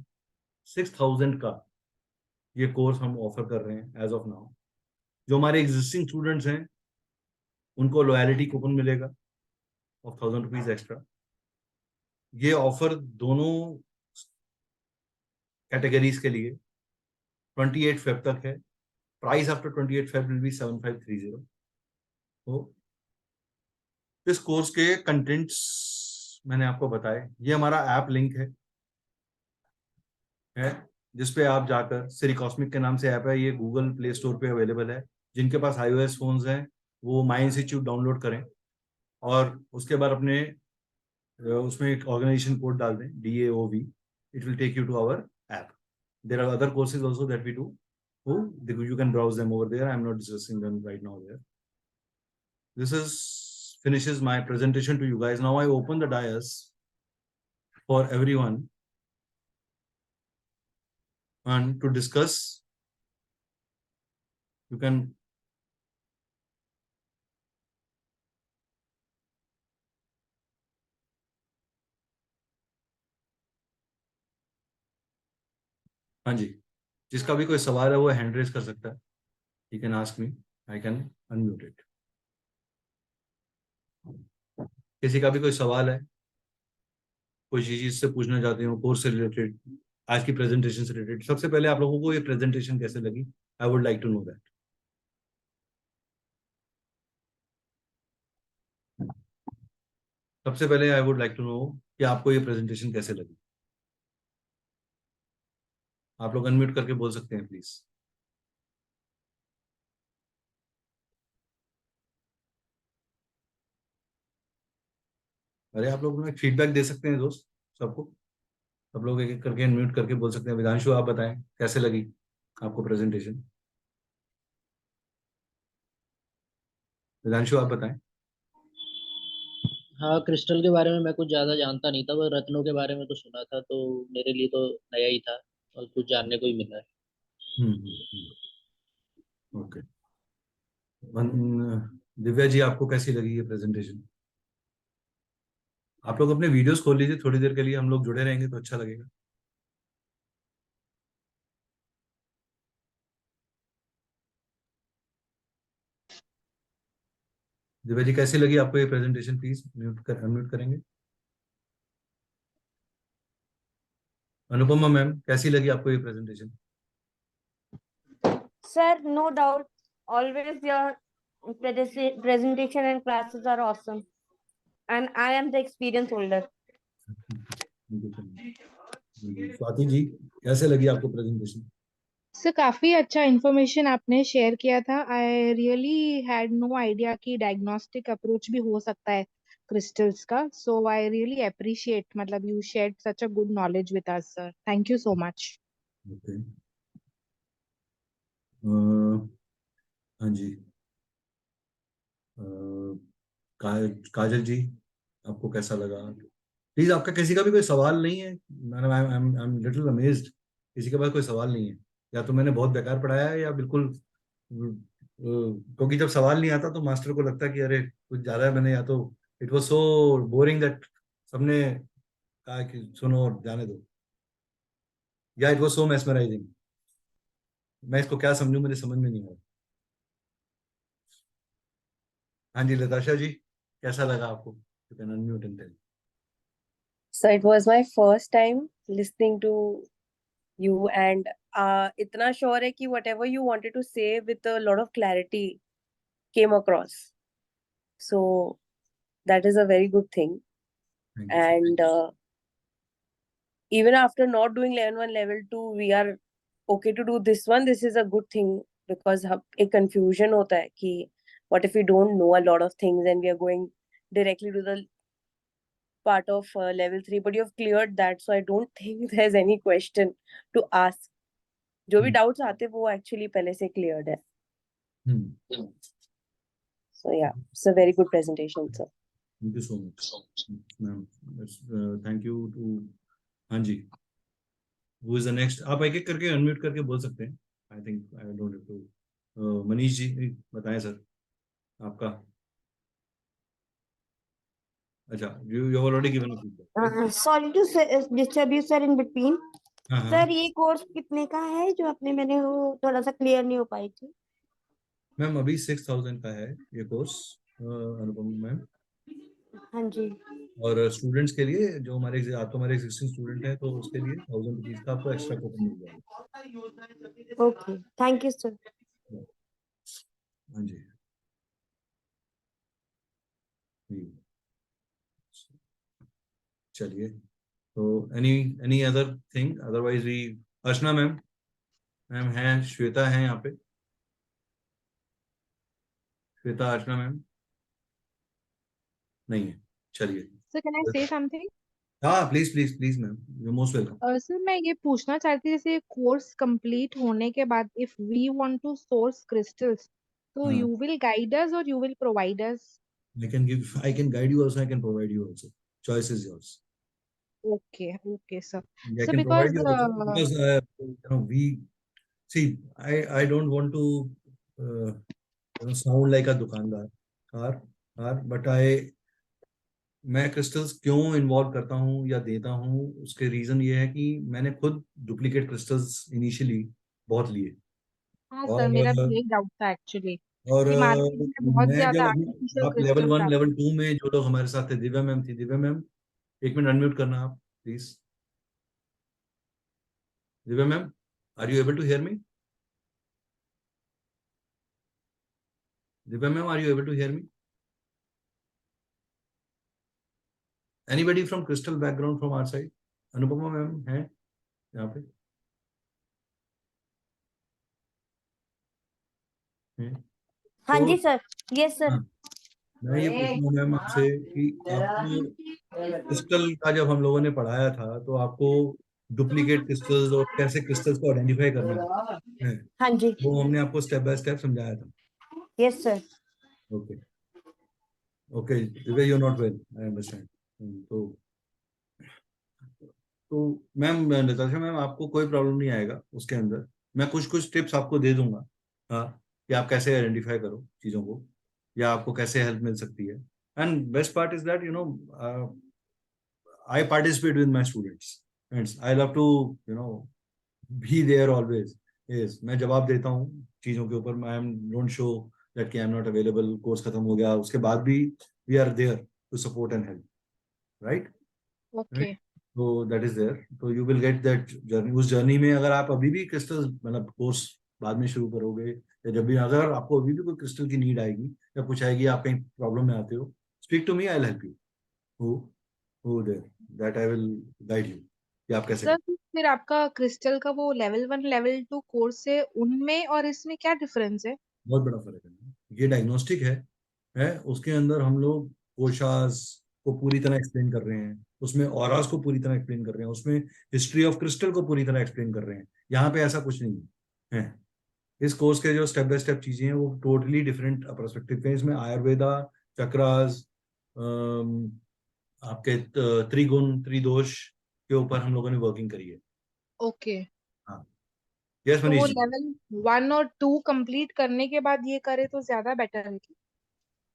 6,000 का ये कोर्स हम ऑफर कर रहे हैं एज ऑफ नाउ। जो हमारे एग्जिस्टिंग स्टूडेंट्स हैं उनको लॉयलिटी कूपन मिलेगा ऑफ 1,000 रुपीज एक्स्ट्रा। ये ऑफर दोनों कैटेगरीज के लिए 28 फेब तक है। Price after 28 Feb will be 7530। तो इस कोर्स के कंटेंट्स मैंने आपको बताए। ये हमारा ऐप लिंक है जिसपे आप जाकर, सिरी कॉस्मिक के नाम से ऐप है, ये गूगल प्ले स्टोर पे अवेलेबल है। जिनके पास iOS फोन्स हैं वो माई इंस्टीट्यूट डाउनलोड करें और उसके बाद अपने उसमें एक ऑर्गेनाइजेशन कोड डाल दें, DAOV। It will take you to our app. There are other courses also that we do, you can browse them over there. I'm not discussing them right now there. This is finishes my presentation to you guys. Now I open the dais for everyone and to discuss. You can हाँ जी, जिसका भी कोई सवाल है वो hand raise कर सकता है। You can ask me. I can unmute it. किसी का भी कोई सवाल है, कोई चीज से पूछना चाहते हो कोर्स से रिलेटेड, आज की प्रेजेंटेशन से रिलेटेड, सबसे पहले आप लोगों को ये प्रेजेंटेशन कैसे लगी? I would like to know that. सबसे पहले I would like to know कि आपको ये प्रेजेंटेशन कैसे लगी। आप लोग अनम्यूट करके बोल सकते हैं प्लीज। अरे आप लोग एक फीडबैक दे सकते हैं दोस्त सबको, सब लोग एक एक करके अनम्यूट करके बोल सकते हैं। विधांशु आप बताएं कैसे लगी आपको प्रेजेंटेशन? विधांशु आप बताएं। हाँ, क्रिस्टल के बारे में मैं कुछ ज्यादा जानता नहीं था, पर रत्नों के बारे में तो सुना था, तो मेरे लिए तो नया ही था और कुछ जानने को ही मिला है। ओके। दिव्या जी आपको कैसी लगी ये प्रेजेंटेशन? आप लोग अपने वीडियोस खोल लीजिए थोड़ी देर के लिए, हम लोग जुड़े रहेंगे तो अच्छा लगेगा। दिव्या जी कैसी लगी आपको ये प्रेजेंटेशन? प्लीज अनम्यूट करेंगे। अनुपमा मैम कैसी लगी आपको ये presentation? Sir, no doubt. Always your presentation and classes are awesome. And I am the experience holder. Swati ji कैसे लगी आपको प्रेजेंटेशन? सर काफी अच्छा इंफॉर्मेशन आपने शेयर किया था। I really had no idea कि डायग्नोस्टिक अप्रोच भी हो सकता है क्रिस्टल्स का। सो आई रियली अप्रिशिएट, मतलब you shared such a good knowledge with us sir. Thank you so much. Okay. हाँ जी। काजल जी आपको कैसा लगा? प्लीज आपका किसी का भी कोई सवाल नहीं है? Madam I am little amazed, किसी के पास कोई सवाल नहीं है? या तो मैंने बहुत बेकार पढ़ाया है या बिल्कुल क्योंकि जब सवाल नहीं आता तो मास्टर को लगता है कि अरे कुछ ज्यादा है मैंने, या तो it was so boring that सबने कहा कि सुनो और जाने दो, या इट वाज सो मेस्मराइजिंग। मैं इसको क्या समझूं, मुझे समझ में नहीं आ रहा। हाँ जी लताशा जी कैसा लगा आपको? You can unmute and tell. So it was my first time listening to you, and इतना sure है कि whatever you wanted to say with a lot of clarity came across. So that is a very good thing. Thank you, sir. And even after not doing level 1, level 2, we are okay to do this one. This is a good thing, because एक confusion होता है कि what if we don't know a lot of things and we are going directly to the part of level 3, but you have cleared that, so I don't think there's any question to ask. जो भी doubts आते वो actually पहले से cleared है. So yeah, it's a very good presentation, sir. Thank you so much, ma'am. Thank you to हाँ जी, who is the next? आप एक एक करके अनम्यूट करके बोल सकते हैं। I think I don't have to. Manish ji बताएं सर आपका। अच्छा, you have already given a feedback. Sorry to disturb you, sir, in between. हाँ सर हाँ ये कोर्स कितने का है जो आपने, मैंने वो थोड़ा सा क्लियर नहीं हो पाई थी। मैम अभी 6,000 का है ये कोर्स अनुपम मैम। हाँ जी। और स्टूडेंट्स के लिए जो हमारे आप तो हमारे एग्जिस्टिंग स्टूडेंट हैं तो उसके लिए 1,000 रुपीज का आपको एक्स्ट्रा कूपन मिल जाएगा। Okay, thank you sir. हाँ जी। चलिए, तो any other thing? Otherwise we Archana ma'am हैं, श्वेता हैं यहाँ पे, श्वेता अर्चना मैम नहीं है। चलिए सर कैन आई से समथिंग? हाँ please please please ma'am, you most welcome. Sir मैं ये पूछना चाहती हूँ, जैसे कोर्स कंप्लीट होने के बाद if we want to source crystals, तो हाँ, यू विल गाइड अस और you will provide us? I can guide you also, I can provide you also. Choice is yours. Okay, sir. I So can because provide you also because we see. I don't want to sound like a दुकानदार, but मैं crystals क्यों involve करता हूँ या देता हूँ, उसके reason ये है कि मैंने खुद डुप्लीकेट क्रिस्टल्स इनिशियली बहुत लिए। हाँ और सर, मेरा भी यही डाउट था एक्चुअली और कि मार्केट में बहुत मैं ज्यादा जब आर्टिफिशियल आप लेवल क्रिस्टल्स 1 आते लेवल 2 में जो लोग हमारे साथ थे, दिव्या मैम थी, दिव्या मैम एक मिनट अनम्यूट करना आप please. Divya ma'am, are you able to hear me? Divya ma'am, are you able to hear me? Anybody from crystal background from our side? Anupama ma'am है यहाँ पे? हाँ तो जी सर, यस सर। हाँ, मैं ये पूछूंगा मैम आपसे कि आपको क्रिस्टल का जब हम लोगों ने पढ़ाया था तो आपको डुप्लीकेट क्रिस्टल्स और कैसे क्रिस्टल्स को आइडेंटिफाई करना है हाँ जी, वो हमने आपको स्टेप बाय स्टेप समझाया था. Yes sir. Okay okay Divya you not well I understand. तो मैम नताशा मैम आपको कोई प्रॉब्लम नहीं आएगा उसके अंदर. मैं कुछ कुछ टिप्स आपको दे दूंगा हाँ कि आप कैसे आइडेंटिफाई करो चीज़ों को या आपको कैसे हेल्प मिल सकती है. And best part is that I participate with my students and I love to be there always. Yes, मैं जवाब देता हूँ चीजों के ऊपर. I don't show that I am not available. Course खत्म हो गया उसके बाद भी we are there to support and help. Right? Okay. So that is there. So you will get that journey. उस जर्नी में अगर आप अभी भी क्रिस्टल मतलब कोर्स बाद में शुरू करोगे या जब भी अगर आपको अभी भी कोई क्रिस्टल की नीड आएगी या कुछ आएगी आप कहीं प्रॉब्लम में आते हो speak to me. I'll help you. Who there that I will guide you कि आप कैसे सर फिर आपका क्रिस्टल का वो लेवल 1 लेवल 2 कोर्स है उनमें और इसमें क्या डिफरेंस है? बहुत बड़ा फर्क है. ये डायग्नोस्टिक है उसके अंदर हम लोग कोशास को पूरी तरह एक्सप्लेन कर रहे हैं, उसमें ऑरास को पूरी तरह एक्सप्लेन कर रहे हैं, उसमें हिस्ट्री ऑफ क्रिस्टल को पूरी तरह एक्सप्लेन कर रहे हैं. यहाँ पे ऐसा कुछ नहीं है. इस कोर्स के जो स्टेप बाय स्टेप चीजें हैं वो टोटली डिफरेंट पर्सपेक्टिव पे. इसमें आयुर्वेदा, चक्रास, आपके त्रिगुण त्रिदोष के ऊपर हम लोगों ने वर्किंग करी है. ओके. हाँ यस तो मनीष वो जी. लेवल 1 और 2 कंप्लीट करने के बाद ये करे तो ज्यादा बेटर है क्या?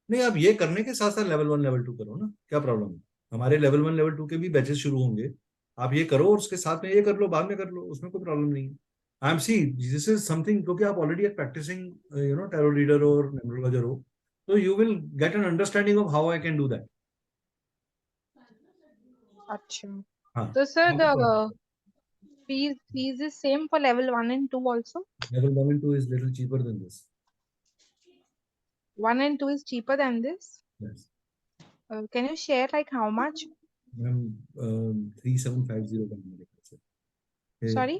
नहीं आप ये करने के साथ साथ लेवल 1 लेवल 2 करो ना, क्या प्रॉब्लम है. हमारे लेवल 1 लेवल 2 के भी बैचेस शुरू होंगे. आप ये करो और उसके साथ में ये कर लो, बाद में कर लो, उसमें कोई प्रॉब्लम नहीं है. I am see this is something क्योंकि आप already are practicing tarot reader और न्यूमरोलॉजर हो तो you will get an understanding of how I can do that. अच्छा. हाँ तो sir the fees is same for level 1 and 2 also? level 1 and 2 is little cheaper than this. 1 and 2 is cheaper than this? Yes. Can you share like how much? Ma'am 3750 का मेरे ख्याल से. Sorry?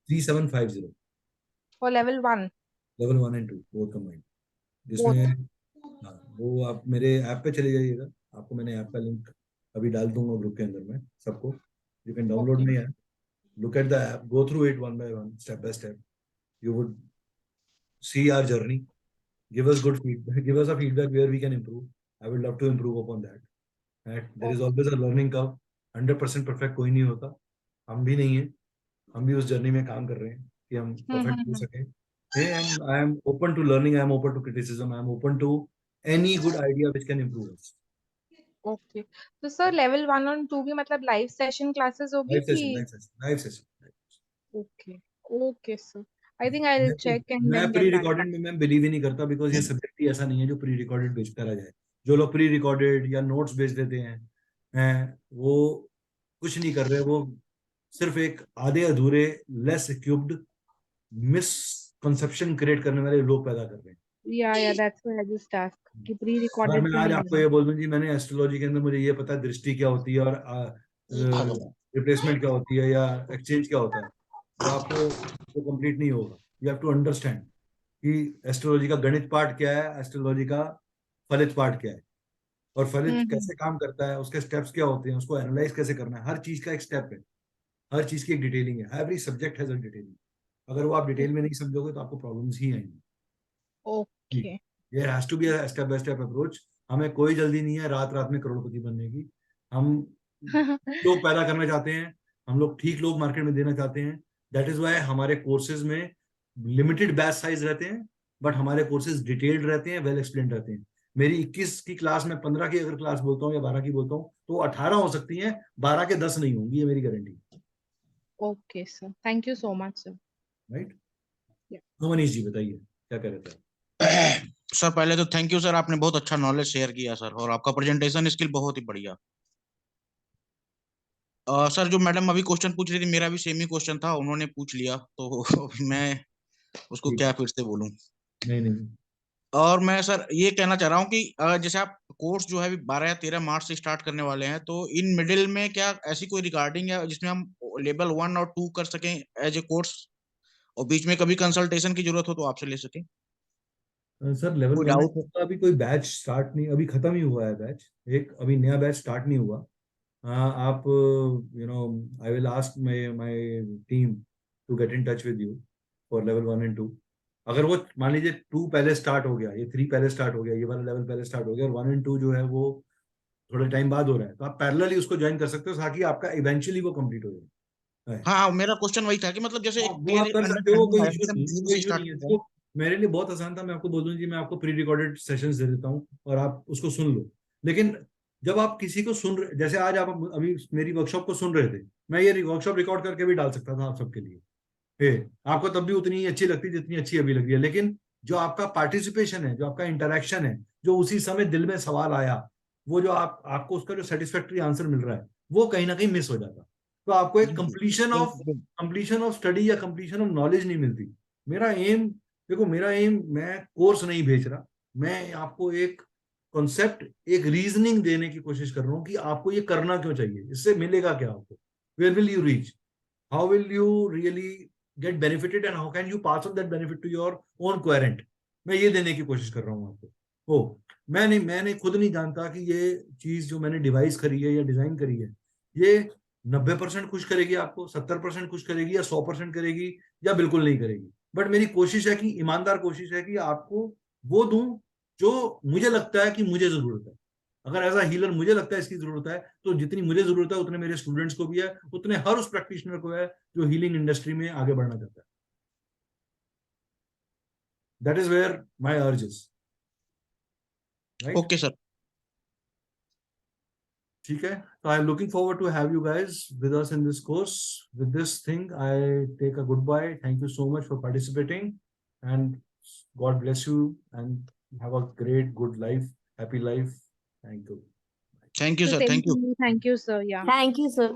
3750 For level 1? Level 1 and 2 both combined. जिसमें हाँ वो आप मेरे app पे चले जाइएगा, आपको मैंने ऐप का लिंक अभी डाल दूंगा ग्रुप के अंदर में सबको. You can download me app, look at the app, go through it one by one, step by step. You would see our journey. Give us good feedback. Give us a feedback where we can improve. I would love to improve upon that. And there is always a learning curve. 100% perfect कोई नहीं होता. हम भी नहीं हैं. हम भी उस जर्नी में काम कर रहे हैं कि हम perfect हो सकें. And I am open to learning. I am open to criticism. I am open to any good idea which can improve us. ओके. तो सर लेवल 1 और 2 भी मतलब लाइव सेशन क्लासेस होगी Live session, कि? live session, live session. Okay. Okay sir. I think I will check and मैं then pre get back. Recorded में मैं बिलीव ही नहीं करता बिकॉज ये सब्जेक्ट ही ऐसा नहीं है जो प्री रिकॉर्डेड बेच करा जाए. जो लोग प्री रिकॉर्डेड या नोट्स बेच देते हैं वो कुछ नहीं कर रहे. वो सिर्फ एक आधे अधूरे लेस इक्विप्ड मिसकंसेप्शन क्रिएट करने वाले लोग पैदा कर रहे हैं. या that's why I just ask कि प्री अगर रिकॉर्डेड मैं तो आज नहीं आपको है. ये बोल दूं जी मैंने एस्ट्रोलॉजी के अंदर मुझे ये पता है दृष्टि क्या होती है और रिप्लेसमेंट क्या होती है या एक्सचेंज क्या होता है तो आपको वो कंप्लीट नहीं होगा. यू हैव टू अंडरस्टैंड कि एस्ट्रोलॉजी का गणित पार्ट क्या है, एस्ट्रोलॉजी का फलित पार्ट क्या है और फलित कैसे काम करता है, उसके स्टेप्स क्या होते हैं, उसको एनालाइज कैसे करना है. हर चीज का एक स्टेप है, हर चीज की एक डिटेलिंग है. Every subject has a detailing. अगर वो आप डिटेल में नहीं समझोगे तो आपको प्रॉब्लम्स ही आएंगी. Okay. There has to be a step by step approach. हमें कोई जल्दी नहीं है रात रात में करोड़पति बनने की. हम लोग पैदा करना चाहते हैं, हम लोग ठीक लोग मार्केट में देना चाहते हैं. दैट इज वाई हमारे कोर्सेज में लिमिटेड बैच साइज रहते हैं बट हमारे कोर्सेज डिटेल्ड रहते हैं, वेल एक्सप्लेन रहते हैं. मेरी 21 की क्लास में 15 की अगर क्लास बोलता हूँ या 12 की बोलता हूँ तो 18 हो सकती हैं, 12 के 10 नहीं होंगी. ये मेरी guarantee. Okay sir. Thank you so much sir. Right. Manish ji बताइए क्या कह रहे थे. सर पहले तो थैंक यू सर, आपने बहुत अच्छा नॉलेज शेयर किया सर और आपका प्रेजेंटेशन स्किल बहुत ही बढ़िया. सर जो मैडम अभी क्वेश्चन पूछ रही थी मेरा भी सेम ही क्वेश्चन था, उन्होंने पूछ लिया तो मैं उसको क्या फिर से बोलूं. नहीं और मैं सर ये कहना चाह रहा हूँ कि जैसे आप कोर्स जो है अभी 12 या 13 मार्च से स्टार्ट करने वाले हैं तो इन मिडिल में क्या ऐसी कोई रिगार्डिंग है जिसमें हम लेवल 1 और 2 कर सकें एज ए कोर्स और बीच में कभी कंसल्टेशन की जरूरत हो तो आपसे ले सकें. सर लेवल कोई 1 डाउट? का अभी कोई बैच स्टार्ट नहीं, अभी खत्म ही हुआ है बैच. एक अभी नया बैच स्टार्ट नहीं हुआ. आप I will ask my team to get in touch with you for level 1 and 2. अगर वो मान लीजिए 2 पहले स्टार्ट हो गया, ये 3 पहले स्टार्ट हो गया, ये वाला लेवल पहले स्टार्ट हो गया, और 1 and 2 जो है वो थोड़े टाइम बाद हो रहा है, तो आप पैरेलली उसको ज्वाइन कर सकते हो ताकि आपका इवेंचुअली वो कंप्लीट हो जाए। हाँ, मेरा क्वेश्चन वही था कि मतलब जैसे हाँ, वो आप कर सकते हो, कोई इशू नहीं है, कोई इशू नहीं है। स्टार्ट देखो, मेरे लिए बहुत आसान था, मैं आपको बोल दूं जी, मैं आपको प्री रिकॉर्डेड सेशंस दे देता हूँ और आप उसको सुन लो। लेकिन जब आप किसी को सुन रहे, जैसे आज आप अभी मेरी वर्कशॉप को सुन रहे थे, मैं ये वर्कशॉप रिकॉर्ड करके भी डाल सकता था आप सबके लिए, आपको तब भी उतनी ही अच्छी लगती जितनी अच्छी अभी लगी है। लेकिन जो आपका पार्टिसिपेशन है, जो आपका इंटरेक्शन है, जो उसी समय दिल में सवाल आया, वो जो आपको उसका जो सेटिस्फैक्टरी आंसर मिल रहा है, वो कहीं ना कहीं मिस हो जाता। तो आपको एक कंप्लीशन ऑफ स्टडी या कंप्लीशन ऑफ नॉलेज नहीं मिलती। मेरा एम, देखो मेरा एम, मैं कोर्स नहीं भेज रहा, मैं आपको एक कॉन्सेप्ट, एक रीजनिंग देने की कोशिश कर रहा हूँ कि आपको ये करना क्यों चाहिए, इससे मिलेगा क्या आपको, where will you reach, how will you really get benefited and how can you pass on that benefit to your own querent। मैं ये देने की कोशिश कर रहा हूँ आपको। मैंने खुद नहीं जानता कि ये चीज जो मैंने डिवाइस करी है या डिजाइन करी है, ये 90% खुश करेगी आपको, 70% खुश करेगी, या 100% करेगी, या बिल्कुल नहीं करेगी। बट मेरी कोशिश है कि, ईमानदार कोशिश है कि आपको वो दूं जो मुझे लगता है कि मुझे जरूरत है। अगर एज अ हीलर मुझे लगता है इसकी जरूरत है, तो जितनी मुझे जरूरत है उतने मेरे स्टूडेंट्स को भी है, उतने हर उस प्रैक्टिशनर को है जो हीलिंग इंडस्ट्री में आगे बढ़ना चाहता है। That is where my urge is, right? Okay sir. ठीक है, तो I am looking forward to have you guys with us in this course. With this thing I take a good bye. Thank you so much for participating and God bless you and have a great good life, happy life. Thank you. Thank you sir, thank you. Thank you, sir. Yeah. Thank you, sir.